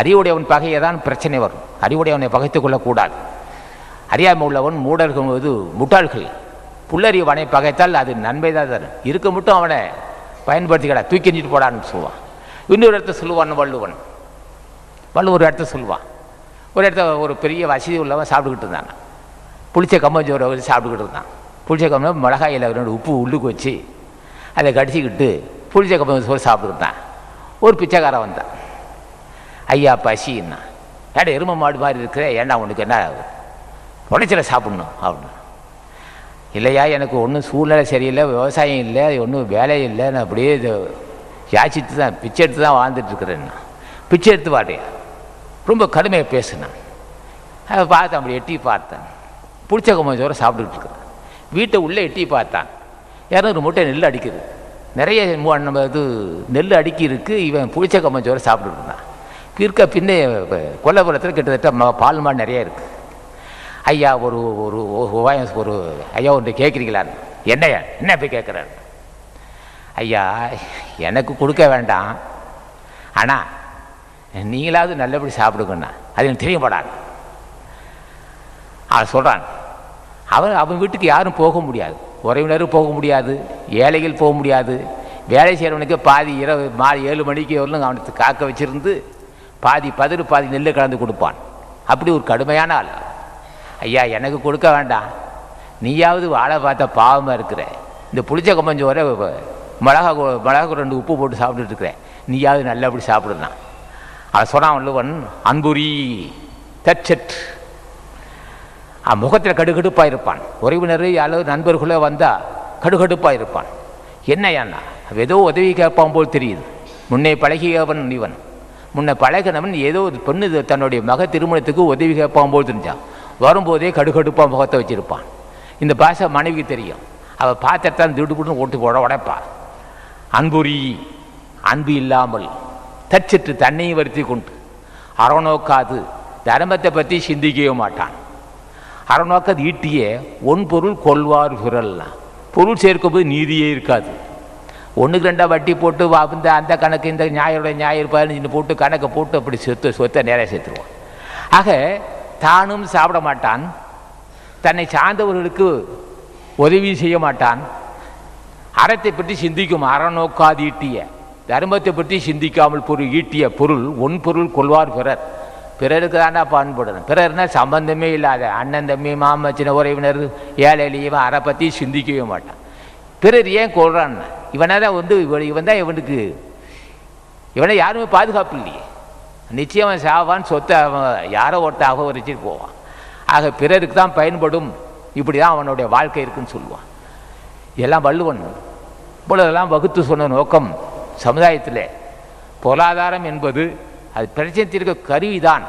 அறிவுடையவன் பகையை தான் பிரச்சனை வரும். அறிவுடையவனை பகைத்து கொள்ளக்கூடாது. அறியாமை உள்ளவன் முட்டாள்கள். புல்லறிவனை பகைத்தால் அது நன்மை தான் தரும். இருக்க மட்டும் அவனை பயன்படுத்திக்கடா, தூக்கி எறிஞ்சிட்டு போடான்னு சொல்லுவான். இன்னொரு இடத்த சொல்லுவான் வள்ளுவன் ஒரு இடத்த சொல்லுவான். ஒரு இடத்த ஒரு பெரிய வசதி உள்ளவன் சாப்பிட்டுக்கிட்டு இருந்தாங்க. புளிச்ச கம்பஞ்சோரை வச்சு சாப்பிட்டுக்கிட்டு இருந்தான். புளிச்ச கம்பம் மிளகாயில் 2 உப்பு உள்ளுக்கு வச்சு அதை கடிச்சிக்கிட்டு புளிச்ச கம்பஞ்சோறு சாப்பிட்டுக்கிட்டான். ஒரு பிச்சைக்காரன் வந்தான். ஐயா பசின்னா, ஏடா எருமை மாடு மாதிரி இருக்கிற, ஏண்டா உனக்கு என்ன உடைச்சலை சாப்பிட்ணும் அப்படின்னு. இல்லையா, எனக்கு ஒன்றும் சூழ்நிலை சரியில்லை, விவசாயம் இல்லை, ஒன்றும் வேலை இல்லை, நான் அப்படியே யாச்சித்து தான் பிச்சை எடுத்து தான் வாழ்ந்துட்டுருக்குறேன்னா. பிச்சை எடுத்து வாடையா, ரொம்ப கடுமையாக பேசுனான். அதை பார்த்தேன், அப்படி எட்டி பார்த்தேன். பிடிச்ச கம்பஞ்சோரை சாப்பிட்டுக்கிட்டு இருக்கிறேன். வீட்டை உள்ளே எட்டி பார்த்தான். 200 மூட்டை நெல் அடிக்குது, நிறைய நம்ம நெல் அடுக்கி இருக்குது. இவன் பிடிச்ச கம்பஞ்சோரை சாப்பிட்டுட்டு இருந்தான். பின்னே கொல்லப்புறத்தில் கிட்டத்தட்ட பால் மாடு நிறைய இருக்குது. ஐயா ஒரு ஐயா ஒன்று கேட்குறீங்களான்னு. என்னையா என்ன போய் கேட்குறாரு? ஐயா எனக்கு கொடுக்க வேண்டாம், ஆனால் நீங்களாவது நல்லபடி சாப்பிடுங்கண்ணா, அது எனக்கு தெரியப்படாது. அவன் சொல்கிறான். அவன் வீட்டுக்கு யாரும் போக முடியாது, உறவினரும் போக முடியாது, ஏழைகள் போக முடியாது. வேலை செய்கிறவனுக்கு பாதி இரவு 7 மணிக்கு வரலும் அவனுக்கு காக்க வச்சுருந்து பாதி பதிரு பாதி நெல் கலந்து கொடுப்பான். அப்படி ஒரு கடுமையான ஆள். ஐயா எனக்கு கொடுக்க வேண்டாம், நீயாவது வாழை பார்த்த பாவமாக இருக்கிற, இந்த புளிச்ச கம்பஞ்சோரை மிளகா 2 உப்பு போட்டு சாப்பிட்டுட்டு இருக்கிறேன், நீயாவது நல்லபடி சாப்பிடுறான். அவன் சொன்னான் வள்ளுவன், அன்புரி தச்சட். முகத்தில் கடுகடுப்பாக இருப்பான். உறவினர் யாரோ நண்பர்களோ வந்தால் கடுகடுப்பாக இருப்பான். என்னையாண்ணா, ஏதோ உதவி கேட்பான் போல் தெரியுது. முன்னே பழகியவன் இவன், முன்ன பழகினவன் ஏதோ ஒரு பெண்ணு தன்னுடைய மக திருமணத்துக்கு உதவி கேட்பான் போல் தெரிஞ்சான். வரும்போதே கடுகடுப்பாக முகத்தை வச்சுருப்பான். இந்த பாஷை மனைவிக்கு தெரியும். அவள் பார்த்துட்டான் திடுபுடுன்னு ஓட்டு போட உடைப்பா. அன்புரி அன்பு இல்லாமல் தச்சிட்டு தன்னையும் வருத்தி கொண்டு அறநோக்காது தர்மத்தை பற்றி சிந்திக்கவே மாட்டான். அறநோக்காது ஈட்டியே பொருள் கொள்வார் பிறல்லாம். பொருள் சேர்க்கும்போது நீதியே இருக்காது. 1க்கு 2 வட்டி போட்டு அந்த கணக்கு இந்த ஞாயிறுடைய ஞாயிறு 15 போட்டு கணக்கை போட்டு அப்படி சொத்தை நேராக சேர்த்துருவான். ஆக தானும் சாப்பிட மாட்டான், தன்னை சார்ந்தவர்களுக்கு உதவி செய்ய மாட்டான், அறத்தை பற்றி சிந்திக்கும் அறநோக்காது ஈட்டிய தர்மத்தை பற்றி சிந்திக்காமல் பொருள் ஈட்டிய பொருள் ஒன் பொருள் கொள்வார் பிறர். பிறருக்கு தானே பான்படணும். பிறர்னா சம்பந்தமே இல்லாத அண்ணன் தம்பி மாமா சின்ன உறவினர் ஏழை எளியவன் அரை பற்றி சிந்திக்கவே மாட்டான். பிறர் ஏன் கொள்றான்? இவனை தான் இவன் தான் இவனுக்கு இவனை யாருமே பாதுகாப்பு இல்லையே. நிச்சயம் சாவான், சொத்தை அவன் யாரோ ஒருத்த அகவரிச்சிட்டு போவான். ஆக பிறருக்கு தான் பயன்படும், இப்படி தான் அவனுடைய வாழ்க்கை இருக்குன்னு சொல்லுவான். இதெல்லாம் வள்ளுவன் இப்பொழுதெல்லாம் வகுத்து சொன்ன நோக்கம் சமுதாயத்தில் பொருளாதாரம் என்பது அது பிரச்சனை தீர்க்க கருவிதான்.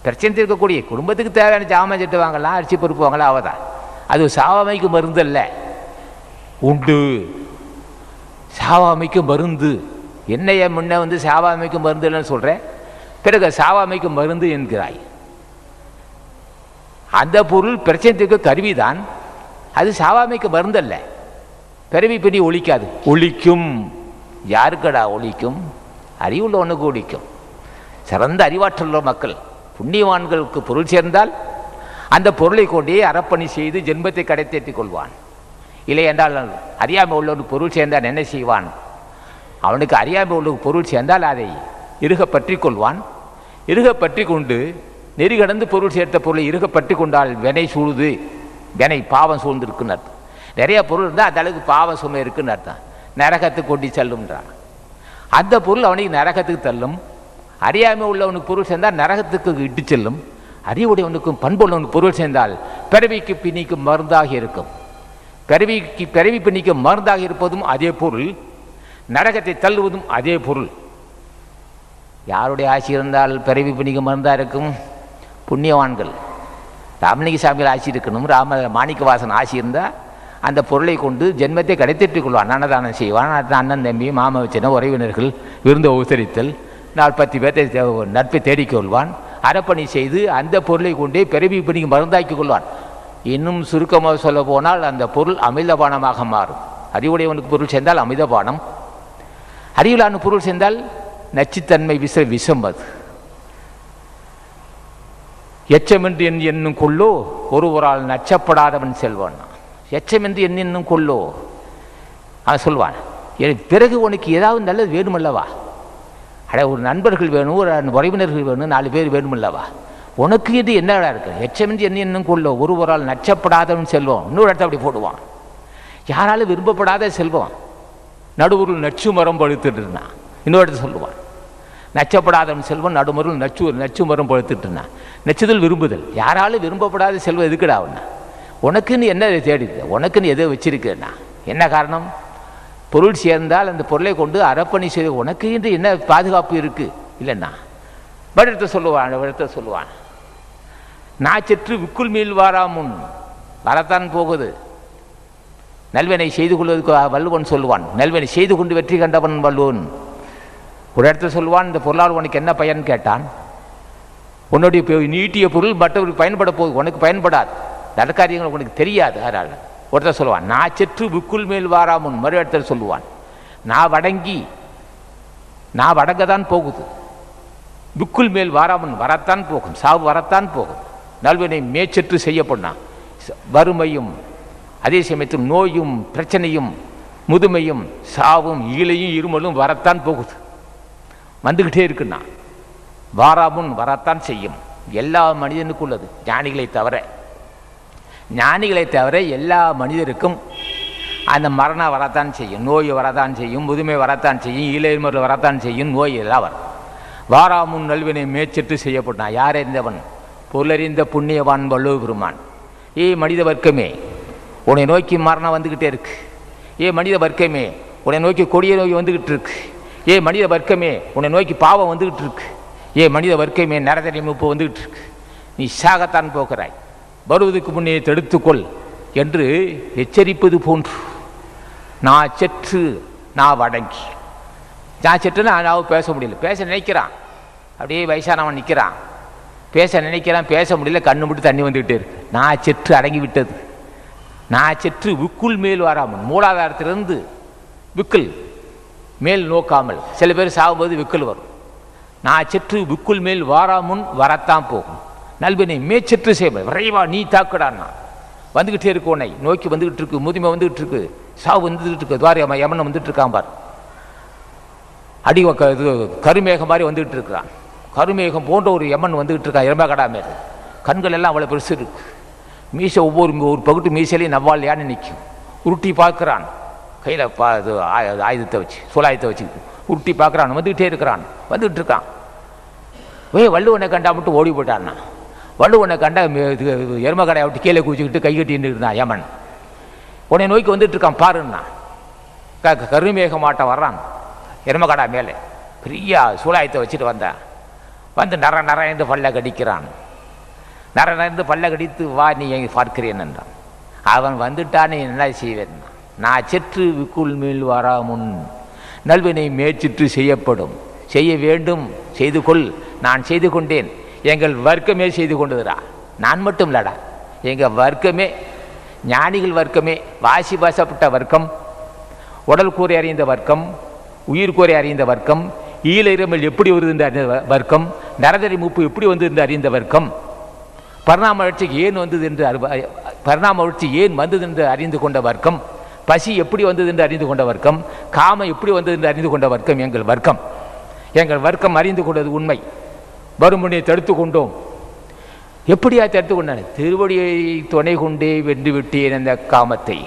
பிரச்சனை தீர்க்கக்கூடிய குடும்பத்துக்கு தேவையான ஜாமான் சட்டு வாங்கலாம், அரிசி பருப்பு வாங்கலாம், அவதான். அது சாவாமைக்கு மருந்து அல்ல, உண்டு சாவாமைக்கு மருந்து. என்னைய முன்ன சாவாமைக்கு மருந்து இல்லைன்னு சொல்கிறேன், பிறகு சாவாமைக்கு மருந்து என்கிறாய். அந்த பொருள் பிரச்சனை தீர்க்க கருவிதான், அது சாவாமைக்கு மருந்து அல்ல. பிறவி பிடி ஒழிக்காது. ஒழிக்கும். யாருக்கடா ஒழிக்கும்? அறிவுள்ளவனுக்கு ஒழிக்கும். சிறந்த அறிவாற்றல் மக்கள் புண்ணியவான்களுக்கு பொருள் சேர்ந்தால் அந்த பொருளை கொண்டே அறப்பணி செய்து ஜென்மத்தை கடைத்தேற்றிக் கொள்வான். இல்லை என்றால் அறியாமை உள்ளவனுக்கு பொருள் சேர்ந்தால் என்ன செய்வான்? அவனுக்கு அறியாமை உள்ளவனுக்கு பொருள் சேர்ந்தால் அதை இறுக பற்றி கொள்வான். இறுக பற்றி கொண்டு நெறி கடந்து பொருள் சேர்த்த பொருளை இறுக பற்றி கொண்டால் வினை சூழுது, வினை பாவம் சூழ்ந்திருக்குன்னு அர்த்தம். நிறைய பொருள் இருந்தால் அந்த அளவுக்கு பாவம் சுமை இருக்குன்னு அர்த்தம். நரகத்துக்கு கொண்டு செல்லும்ன்றான். அந்த பொருள் அவனுக்கு நரகத்துக்கு தள்ளும். அறியாமை உள்ளவனுக்கு பொருள் சேர்ந்தால் நரகத்துக்கு இட்டு செல்லும். அறிவுடையவனுக்கும் பண்புள்ளவனுக்கு பொருள் சேர்ந்தால் பிறவிக்கு பின்னிக்கும் மருந்தாக இருக்கும். பிறவி பின்னிக்கும் மருந்தாக இருப்பதும் அதே பொருள், நரகத்தை தள்ளுவதும் அதே பொருள். யாருடைய ஆட்சி இருந்தால் பிறவி பின்னிக்கும் மருந்தாக இருக்கும்? புண்ணியவான்கள். ராமலிங்க சாமிகள் ஆட்சி இருக்கணும், மாணிக்க வாசன் ஆட்சி இருந்தால் அந்த பொருளை கொண்டு ஜென்மத்தை கடைத்தேற்றிக் கொள்வான். அன்னதானம் செய்வான். அண்ணன் தம்பி மாமா வச்சின உறவினர்கள் விருந்து உபசரித்தல், 4-10 பேர்த்தை நட்பை தேடிக்கொள்வான். அறப்பணி செய்து அந்த பொருளை கொண்டே பிறவி பிணிக்கு மருந்தாக்கி கொள்வான். இன்னும் சுருக்கமாக சொல்ல போனால் அந்த பொருள் அமிர்தபானமாக மாறும். அறிவுடையவனுக்கு பொருள் சேர்ந்தால் அமிர்தபானம், அறிவிலான பொருள் சேர்ந்தால் நச்சுத்தன்மை விஷம். அது எச்சமென்று என்னும் கொள்ளோ ஒருவரால் நச்சப்படாதவன் செல்வான். எச்சமென்று என்னும் கொள்ளோ அவன் சொல்வான். பிறகு உனக்கு ஏதாவது நல்லது வேணுமல்லவா? ஒரு நண்பர்கள் வேணும், ஒரு உறவினர்கள் வேணும், 4 பேர் வேணுமல்லவா? உனக்கு இது என்னடா இருக்கு? எச்சமென்று என்னும் கொள்ளோ ஒருவரால் நச்சப்படாதவன் செல்வம். இன்னொரு இடத்த அப்படி போடுவான். யாராலும் விரும்பப்படாத செல்வம். நடுவூரில் நச்சு மரம் பழுத்துட்டு இருந்தான். இன்னொரு இடத்த சொல்லுவான். நச்சப்படாதவன் செல்வம் நடுமருள் நச்சு மரம் பழுத்துட்டு இருந்தான். நச்சுதல் விரும்புதல். யாராலும் விரும்பப்படாத செல்வம் எதுக்குடா அவனா? உனக்குன்னு என்ன தேடிது? உனக்குன்னு எதோ வச்சிருக்கேன்னா என்ன காரணம்? பொருள் சேர்ந்தால் அந்த பொருளை கொண்டு அறப்பணி செய்து உனக்கு என்று என்ன பாதுகாப்பு இருக்கு? இல்லைன்னா படத்தை சொல்லுவான். நான் செற்று விக்குள் மீள் வாராமுன் வரத்தான் போகுது. நல்வினை செய்து கொள்வதற்கு வள்ளுவன் சொல்லுவான். நல்வினை செய்து கொண்டு வெற்றி கண்டவன் வள்ளுவன். ஒரு இடத்துல சொல்லுவான், இந்த பொருளால் உனக்கு என்ன பயன் கேட்டான். உன்னுடைய நீட்டிய பொருள் மற்றவருக்கு பயன்பட போகுது, உனக்கு பயன்படாது. நற்காரியங்கள் உனக்கு தெரியாது. அதனால் ஒருத்தர் சொல்லுவான், நான் செற்று விக்குள் மேல் வாராமுன். மறு இடத்துல சொல்லுவான், நான் வடங்கதான் போகுது. விக்குள் மேல் வாராமுன் வரத்தான் போகும், சாவு வரத்தான் போகும். நல்வினை மேச்செற்று செய்யப்படனா வறுமையும் அதே சமயத்தில் நோயும் பிரச்சனையும் முதுமையும் சாவும் ஈழையும் இருமலும் வரத்தான் போகுது, வந்துக்கிட்டே இருக்குன்னா. வாராமுன் வரத்தான் செய்யும். எல்லா மனிதனுக்கும் உள்ளது, ஞானிகளை தவிர எல்லா மனிதருக்கும் அந்த மரணம் வரத்தான் செய்யும், நோய் வரத்தான் செய்யும், முதுமை வரத்தான் செய்யும், ஈழைமருள் வரத்தான் செய்யும், நோய் எல்லாம் வரும். வாராமுன் நல்வினை மேச்செற்று செய்யப்பட்டான். யார் அறிந்தவன்? பொருளறிந்த புண்ணியவான் வள்ளுவ பெருமான். மனித வர்க்கமே, உன்னை நோக்கி மரணம் வந்துக்கிட்டே இருக்கு. மனித வர்க்கமே, உன்னை நோக்கி கொடிய நோய் வந்துக்கிட்டு இருக்கு. மனித வர்க்கமே, உன்னை நோக்கி பாவம் வந்துக்கிட்டு இருக்கு. மனித வர்க்கமே, நரதனை முப்பு வந்துக்கிட்டு இருக்கு. நீ சாகத்தான் போகிறாய், வருவதற்கு முன்னே தடுத்துக்கொள் என்று எச்சரிப்பது போன்று. நான் செற்று நான் வடங்கி. நான் செற்றுன்னு நான் பேச முடியல. பேச நினைக்கிறான், அப்படியே வயசானவன் நிற்கிறான். பேச நினைக்கிறான், பேச முடியல, கண்ணு மட்டும் தண்ணி வந்துக்கிட்டே இருக்கு. நான் செற்று அடங்கி விட்டது. நான் செற்று விக்குள் மேல் வராமல், மூலாதாரத்திலிருந்து விக்கல் மேல் நோக்காமல். சில பேர் சாகும்போது விக்கல் வரும். நான் செற்று விக்குள் மேல் வாராமுன் வரத்தான் போகும். நல்வினை மேச்செற்று செய்ய விரைவா நீ தாக்குடான்னா. வந்துக்கிட்டே இருக்கு, உன்னை நோக்கி வந்துக்கிட்டு இருக்கு, முதுமை வந்துக்கிட்டு இருக்கு, சாவு வந்துக்கிட்டு இருக்கு, துவாரியாமா யமன் வந்துட்டு இருக்கான் பார். அடி இது கருமேகம் மாதிரி வந்துக்கிட்டு இருக்கிறான். கருமேகம் போன்ற ஒரு யமன் வந்துக்கிட்டு இருக்கான் எருமகடா மேல். கண்கள் எல்லாம் அவ்வளோ பெருசு இருக்கு. மீசை ஒவ்வொரு பகுட்டு மீசையிலையும் நவ்வால் யானை நிற்கும். உருட்டி பார்க்குறான், கையில் இது ஆயுதத்தை வச்சு சூலாயுதத்தை வச்சு உருட்டி பார்க்குறான். வந்துக்கிட்டே இருக்கிறான், வந்துக்கிட்டு இருக்கான். வள்ளுவனை கண்டா மட்டும் ஓடி போட்டான்னா. வள்ளுவனை கண்டா எருமகடையை விட்டு கீழே குதிச்சுக்கிட்டு கை கட்டின்னு இருந்தான் யமன். உன்னை நோய்க்கு வந்துட்டு இருக்கான் பாருன்னா. கருமேக மாட்டம் வர்றான் எருமகடா மேலே. பெரிய சூலாயத்தை வச்சுட்டு வந்தான். வந்து நர பல்ல கடிக்கிறான். நர பல்ல கடித்து வா நீ பார்க்கிறேன் என்றான். அவன் வந்துட்டான், என்ன செய்வேன்? நான் செற்று விக்குள் மேல் வரா முன் நல்வினை மேற்சிற்று செய்யப்படும். செய்ய வேண்டும், செய்து கொள். நான் செய்து கொண்டேன். எங்கள் வர்க்கமே செய்து கொண்டதுடா. நான் மட்டும் இல்லடா, எங்கள் வர்க்கமே, ஞானிகள் வர்க்கமே, வாசி பாசப்பட்ட வர்க்கம், உடல் கூரை அறிந்த வர்க்கம், உயிர் கூரை அறிந்த வர்க்கம், ஈழ இறமல் எப்படி வருது அறிந்த வர்க்கம், நரதரி மூப்பு எப்படி வந்தது அறிந்த வர்க்கம், பரிணாம வளர்ச்சிக்கு ஏன் வந்தது என்று பரிணாம வளர்ச்சி ஏன் வந்தது என்று அறிந்து கொண்ட வர்க்கம், பசி எப்படி வந்தது என்று அறிந்து கொண்ட வர்க்கம், காமம் எப்படி வந்தது என்று அறிந்து கொண்ட வர்க்கம் எங்கள் வர்க்கம். எங்கள் வர்க்கம் அறிந்து கொண்டது உண்மை. வருமுனையை தடுத்து கொண்டோம். எப்படியா தடுத்து கொண்டான்? திருவடியை துணை கொண்டே வென்று விட்டேன் அந்த காமத்தை,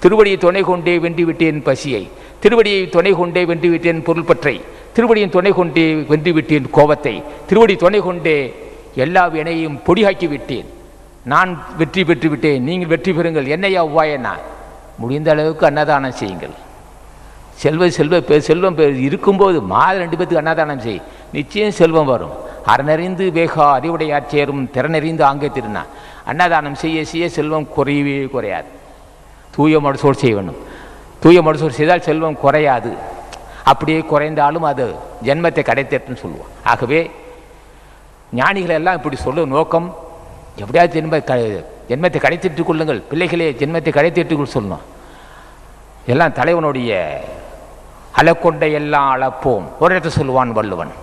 திருவடியை துணை கொண்டே வென்று விட்டேன் பசியை, திருவடியை துணை கொண்டே வென்று விட்டேன் பொருள் பற்றை, திருவடியின் துணை கொண்டே வென்று விட்டேன் கோபத்தை, திருவடி துணை கொண்டே எல்லா வினையும் பொடியாக்கி விட்டேன். நான் வெற்றி பெற்று விட்டேன், நீங்கள் வெற்றி பெறுங்கள். என்னையா உவாயனா? முடிந்த அளவுக்கு அன்னதானம் செய்யுங்கள். செல்வம் இருக்கும்போது மாத 2 பேத்துக்கு அன்னதானம் செய், நிச்சயம் செல்வம் வரும். அறநறிந்து வேகா அறிவுடையார் சேரும் திறனறிந்து ஆங்கே திருநா. அன்னதானம் செய்ய செய்ய செல்வம் குறையவே குறையாது. தூய மனசோடு செய்ய வேண்டும். தூய மனசோடு செய்தால் செல்வம் குறையாது. அப்படியே குறைந்தாலும் அது ஜென்மத்தை கடைத்தேற்றுன்னு சொல்லுவோம். ஆகவே ஞானிகள் எல்லாம் இப்படி சொல்லும் நோக்கம், எப்படியாவது ஜென்மத்தை கடைத்தேற்றுக் கொள்ளுங்கள் பிள்ளைகளே, ஜென்மத்தை கடைத்தேற்றுக்கொள் சொல்லணும். எல்லாம் தலைவனுடைய அலக்கொண்டை எல்லாம் அளப்போம். ஒரு இடத்த சொல்லுவான் வள்ளுவன்,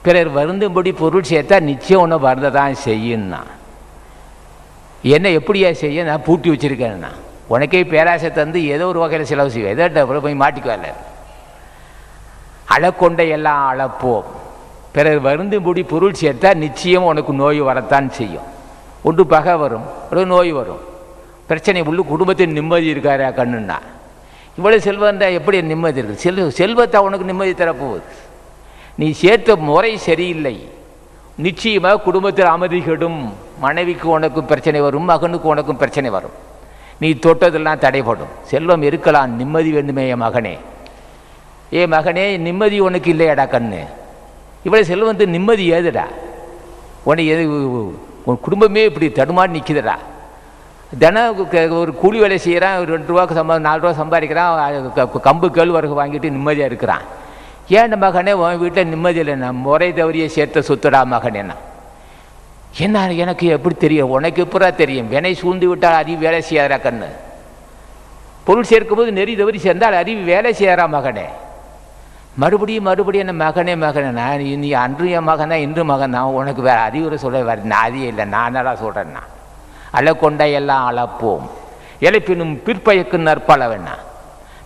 பிறர் வருந்தும்படி பொருள் சேர்த்தா நிச்சயம் ஒன்று வருந்ததான் செய்யுன்னா. என்ன எப்படியா செய்ய? நான் பூட்டி வச்சிருக்கேன்னா. உனக்கே பேராசை தந்து ஏதோ ஒரு வகையில் செலவு செய்வேன், எதோ போய் மாட்டிக்குவால. அலக்கொண்டை எல்லாம் அளப்போம். பிறர் வருந்தும்படி பொருள் சேர்த்தா நிச்சயம் உனக்கு நோய் வரத்தான் செய்யும். ஒன்று பகை வரும், ஒரு நோய் வரும், பிரச்சனை உள்ள குடும்பத்தின் நிம்மதி இருக்காரா கண்ணுன்னா. இவ்வளோ செல்வம் எப்படி நிம்மதி இருக்குது? செல்வத்தை உனக்கு நிம்மதி தரப்போகுது. நீ சேர்த்த முறை சரியில்லை, நிச்சயமாக குடும்பத்தில் அமைதி கெடும். மனைவிக்கு உனக்கும் பிரச்சனை வரும், மகனுக்கு உனக்கும் பிரச்சனை வரும். நீ தொட்டதெல்லாம் தடைப்படும். செல்வம் இருக்கலாம், நிம்மதி வேண்டுமே என் மகனே. மகனே, நிம்மதி உனக்கு இல்லையாடா கண்ணு? இவ்வளோ செல்வந்து நிம்மதி ஏதுடா உனக்கு? உன் குடும்பமே இப்படி தடுமாறி நிற்குதுடா. தினம் ஒரு கூலி வேலை செய்கிறான், ஒரு 2 ரூபாய்க்கு 4 ரூபா சம்பாதிக்கிறான், கம்பு கேழ்வரகு வாங்கிட்டு நிம்மதியாக இருக்கிறான். ஏன் மகனே உன் வீட்டில் நிம்மதி இல்லைண்ணா? முறை தவறிய சேர்த்த சொத்துடா மகனேண்ணா. என்ன எனக்கு எப்படி தெரியும்? உனக்கு எப்படா தெரியும்? வினை சூழ்ந்து விட்டால் அறிவு வேலை செய்யாதா கண்ணு? பொருள் சேர்க்கும் போது நெறி தவறி சேர்ந்தால் அறிவு வேலை செய்யாரா மகனே? மறுபடியும் என்ன மகனே நான் நீ அன்று என் மகனா இன்று மகன் தான், உனக்கு வேறு அறிவுரை சொல்ல வேறு நாதியே இல்லை. நான் என்னடா சொல்கிறேன்னா, அலக்கொண்டை எல்லாம் அளப்போம். இழைப்பினும் பிற்பயக்கு நற்பளவென்னா.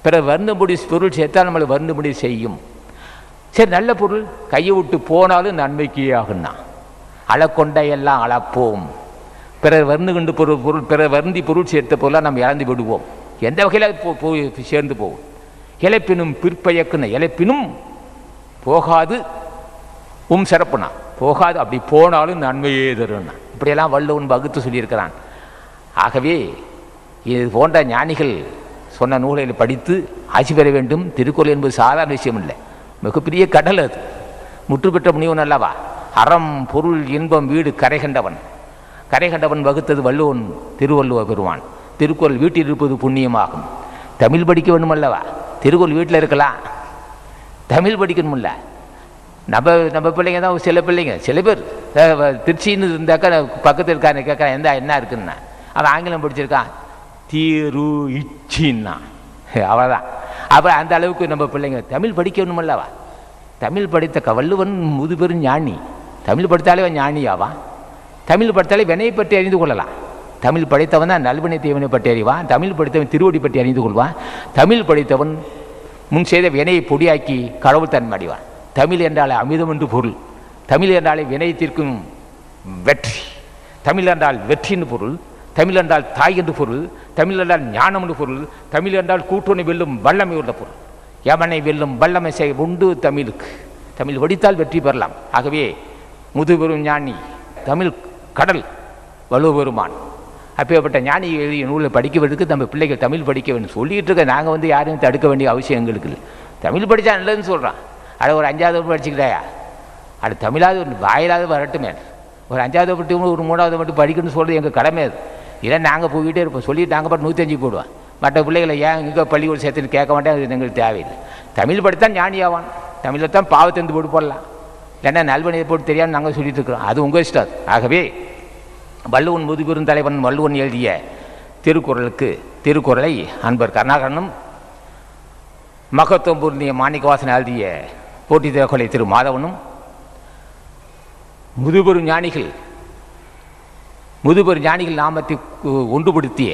பிறகு வருந்தும்படி பொருள் சேர்த்தால் நம்மளை வருந்தும்படி செய்யும். சரி, நல்ல பொருள் கையை விட்டு போனாலும் நன்மைக்கு ஆகுன்னா. அலக்கொண்டை எல்லாம் அளப்போம். பிறர் வருந்துகின்ற பொருள் பிறர் வருந்தி பொருள் சேர்த்த பொருளாக நம்ம இழந்து விடுவோம். எந்த வகையில் போய் சேர்ந்து போவோம். இழைப்பினும் பிற்பயக்குன்னு, இழைப்பினும் போகாது சிறப்புனா போகாது, அப்படி போனாலும் நன்மையே தரும்னா. இப்படியெல்லாம் வள்ளுவன் வகுத்து சொல்லியிருக்கிறான். ஆகவே இது போன்ற ஞானிகள் சொன்ன நூல்களை படித்து ஆட்சி பெற வேண்டும். திருக்குறள் என்பது சாதாரண விஷயம் இல்லை, மிகப்பெரிய கடல். அது முற்று பெற்ற முனிவன் அல்லவா? அறம் பொருள் இன்பம் வீடு கரைகண்டவன் வகுத்தது வள்ளுவன் திருவள்ளுவ பெறுவான். திருக்குறள் வீட்டில் இருப்பது புண்ணியமாகும். தமிழ் படிக்க வேண்டும் அல்லவா? திருக்குறள் வீட்டில் இருக்கலாம், தமிழ் படிக்கணுமில்ல. நம்ம பிள்ளைங்க தான், சில பேர் திருச்சின்னு இருந்தாக்கா பக்கத்தில் இருக்கான்னு கேட்குறான், என்ன இருக்குன்னா அவன் ஆங்கிலம் படிச்சிருக்கான், தீரு இச்சின்னா அவ்வளோதான். அப்போ அந்த அளவுக்கு நம்ம பிள்ளைங்க தமிழ் படிக்கணுமல்லவா? தமிழ் படித்த வள்ளுவன் முதுபெரும் ஞானி. தமிழ் படித்தாலே ஞானி ஆவான். தமிழ் படித்தாலே வினையை பற்றி அறிந்து கொள்ளலாம். தமிழ் படித்தவன் தான் நல்வினை தீவினை பற்றி அறிவான். தமிழ் படித்தவன் திருவடி பற்றி அறிந்து கொள்வான். தமிழ் படித்தவன் முன் செய்த வினையை பொடியாக்கி கடவுள் தன்மை அடைவான். தமிழ் என்றாலே அமிர்தம் என்று பொருள். தமிழ் என்றாலே வினை தீர்க்கும் வெற்றி. தமிழ் என்றால் வெற்றின்னு பொருள். தமிழ் என்றால் தாய் என்று பொருள். தமிழ் என்றால் ஞானம் என்று பொருள். தமிழ் என்றால் கூட்டணி வெல்லும் வல்லமை உள்ள பொருள். யமனை வெல்லும் வல்லமை செய்ய உண்டு தமிழுக்கு. தமிழ் வடித்தால் வெற்றி பெறலாம். ஆகவே முதுபெரும் ஞானி, தமிழ் கடல், வலுபெருமான், அப்பேற்பட்ட ஞானி எழுதிய நூலை படிக்கிறதுக்கு நம்ம பிள்ளைகள் தமிழ் படிக்க வேண்டும் சொல்லிகிட்டு இருக்க. நாங்கள் யாரையும் தடுக்க வேண்டிய அவசியம் எங்களுக்கு இல்லை. தமிழ் படித்தா நல்லதுன்னு சொல்கிறான். அதை ஒரு 5வது படிச்சுக்கிட்டாயா, அது தமிழாவது வாயிலாவது வரட்டுமே. ஒரு 5வது மட்டும் ஒரு 3வது மட்டும் படிக்கணும்னு சொல்கிறது எங்கள் கடமை. அது இல்லை நாங்கள் போய்கிட்டே இருப்போம். சொல்லிட்டு நாங்கள் பாட்டு 105 போடுவோம். மற்ற பிள்ளைகளை ஏன் இங்கே பள்ளிக்கூட சேர்த்துன்னு கேட்க மாட்டேன். அது எங்களுக்கு தேவையில்லை. தமிழ் படித்தான் ஞானி ஆவான். தமிழில் தான் பாவத்தந்து போட்டு போடலாம். இல்லைன்னா நல்வனையை போட்டு தெரியாமல் நாங்கள் சொல்லிட்டு இருக்கிறோம். அது உங்கள் இஷ்டம். ஆகவே வள்ளுவன் முதுபெரும் தலைவன் வள்ளுவன் எழுதிய திருக்குறளை அன்பர் கருணாகரனும் மகத்துவம் பொருந்திய மாணிக்கவாசன் எழுதிய போட்டி திறக்கொலை திரு மாதவனும் முதுபெரும் ஞானிகள் நாமத்தை ஒன்றுபடுத்திய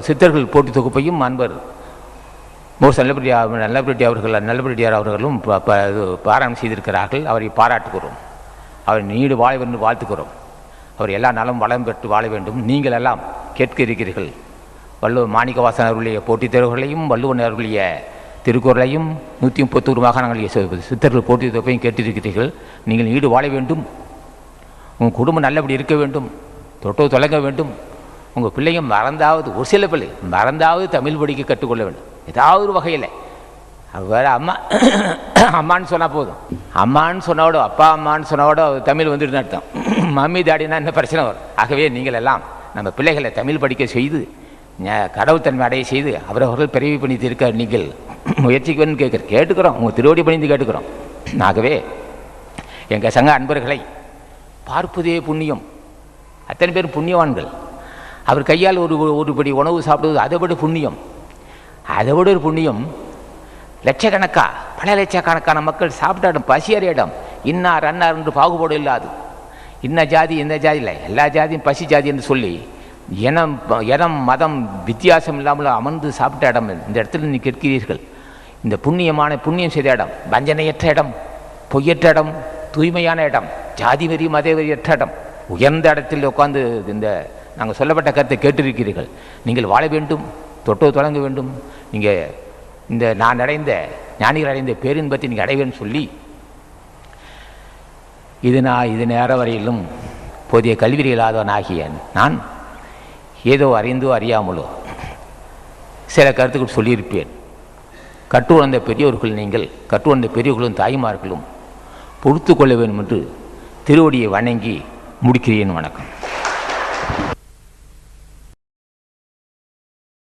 சித்தர்கள் போட்டி தொகுப்பையும் அன்பர் மோஸ் நல்லபடியார் அவர்களும் பாராயணம் செய்திருக்கிறார்கள். அவரை பாராட்டுகிறோம். அவர் நீடு வாழ வேண்டும் வாழ்த்துக்கிறோம். அவர் எல்லா நலம் வளம் பெற்று வாழ வேண்டும். நீங்கள் எல்லாம் கேட்க இருக்கிறீர்கள். வள்ளுவர் மாணிக்கவாசன் அவர்களுடைய போட்டித் தேர்வுகளையும் வள்ளுவன் அவர்களுடைய திருக்குறளையும் 131 மாகாணங்களுடைய சித்தர்கள் போட்டி தொகையும் கேட்டிருக்கிறீர்கள். நீங்கள் நீடு வாழ வேண்டும். உங்கள் குடும்பம் நல்லபடி இருக்க வேண்டும். தொட்டோ தொடங்க வேண்டும். உங்கள் பிள்ளைங்க மறந்தாவது, ஒரு சில பிள்ளை மறந்தாவது தமிழ் படிக்க கற்றுக்கொள்ள வேண்டும். ஏதாவது ஒரு வகையில் வேறு அம்மான்னு சொன்னால் போதும். அம்மான்னு சொன்னோட அப்பா அம்மான்னு சொன்னோட தமிழ் வந்துட்டு அர்த்தம். மம்மி தாடினா என்ன பிரச்சனை வரும். ஆகவே நீங்கள் எல்லாம் நம்ம பிள்ளைகளை தமிழ் படிக்க செய்து கடவுள் தன்மை அடைய செய்து அவரவர்கள் பிறவி பண்ணித்து இருக்க நீங்கள் முயற்சிக்கணும்னு கேட்டுக்கிறோம். உங்கள் திருவடி பணிந்து கேட்டுக்கிறோம். ஆகவே எங்கள் சங்க அன்பர்களை பார்ப்பதே புண்ணியம். அத்தனை பேர் புண்ணியவான்கள். அவர் கையால் ஒரு படி உணவு சாப்பிடுவது அதை விட புண்ணியம். அதை விட ஒரு புண்ணியம். லட்சக்கணக்கா பல லட்சக்கணக்கான மக்கள் சாப்பிட்டாடும் பசியற இடம். இன்னார் அன்னார் என்று பாகுபாடு இல்லாது இன்ன ஜாதி இந்த ஜாதி இல்லை, எல்லா ஜாதியும் பசி ஜாதி என்று சொல்லி இனம் மதம் வித்தியாசம் இல்லாமல் அமர்ந்து சாப்பிட்ட இடம் இந்த இடத்துல நீ கேட்கிறீர்கள். இந்த புண்ணியம் செய்த இடம், வஞ்சனையற்ற இடம், பொய்யற்ற இடம், தூய்மையான இடம், ஜாதி வெறி மத வெறியற்ற இடம், உயர்ந்த இடத்தில் உட்கார்ந்து இந்த நாங்கள் சொல்லப்பட்ட கருத்தை கேட்டிருக்கிறீர்கள். நீங்கள் வாழ வேண்டும், தொட்டோ தொடங்க வேண்டும். நீங்கள் இந்த நான் அடைந்த ஞானிகள் அடைந்த பேரின்பத்தை நீங்கள் அடைவேன்னு சொல்லி இது நேர வரையிலும் போதிய கல்வி இல்லாதவனாகிய நான் ஏதோ அறிந்தோ அறியாமலோ சில கருத்துக்கள் சொல்லியிருப்பேன். கற்றுணர்ந்த பெரியோர்கள் நீங்கள், கற்றுணர்ந்த பெரியோர்களும் தாய்மார்களும் பொறுத்து கொள்ள வேண்டும் என்று திருவடியை வணங்கி முடிக்கிறேன். வணக்கம்.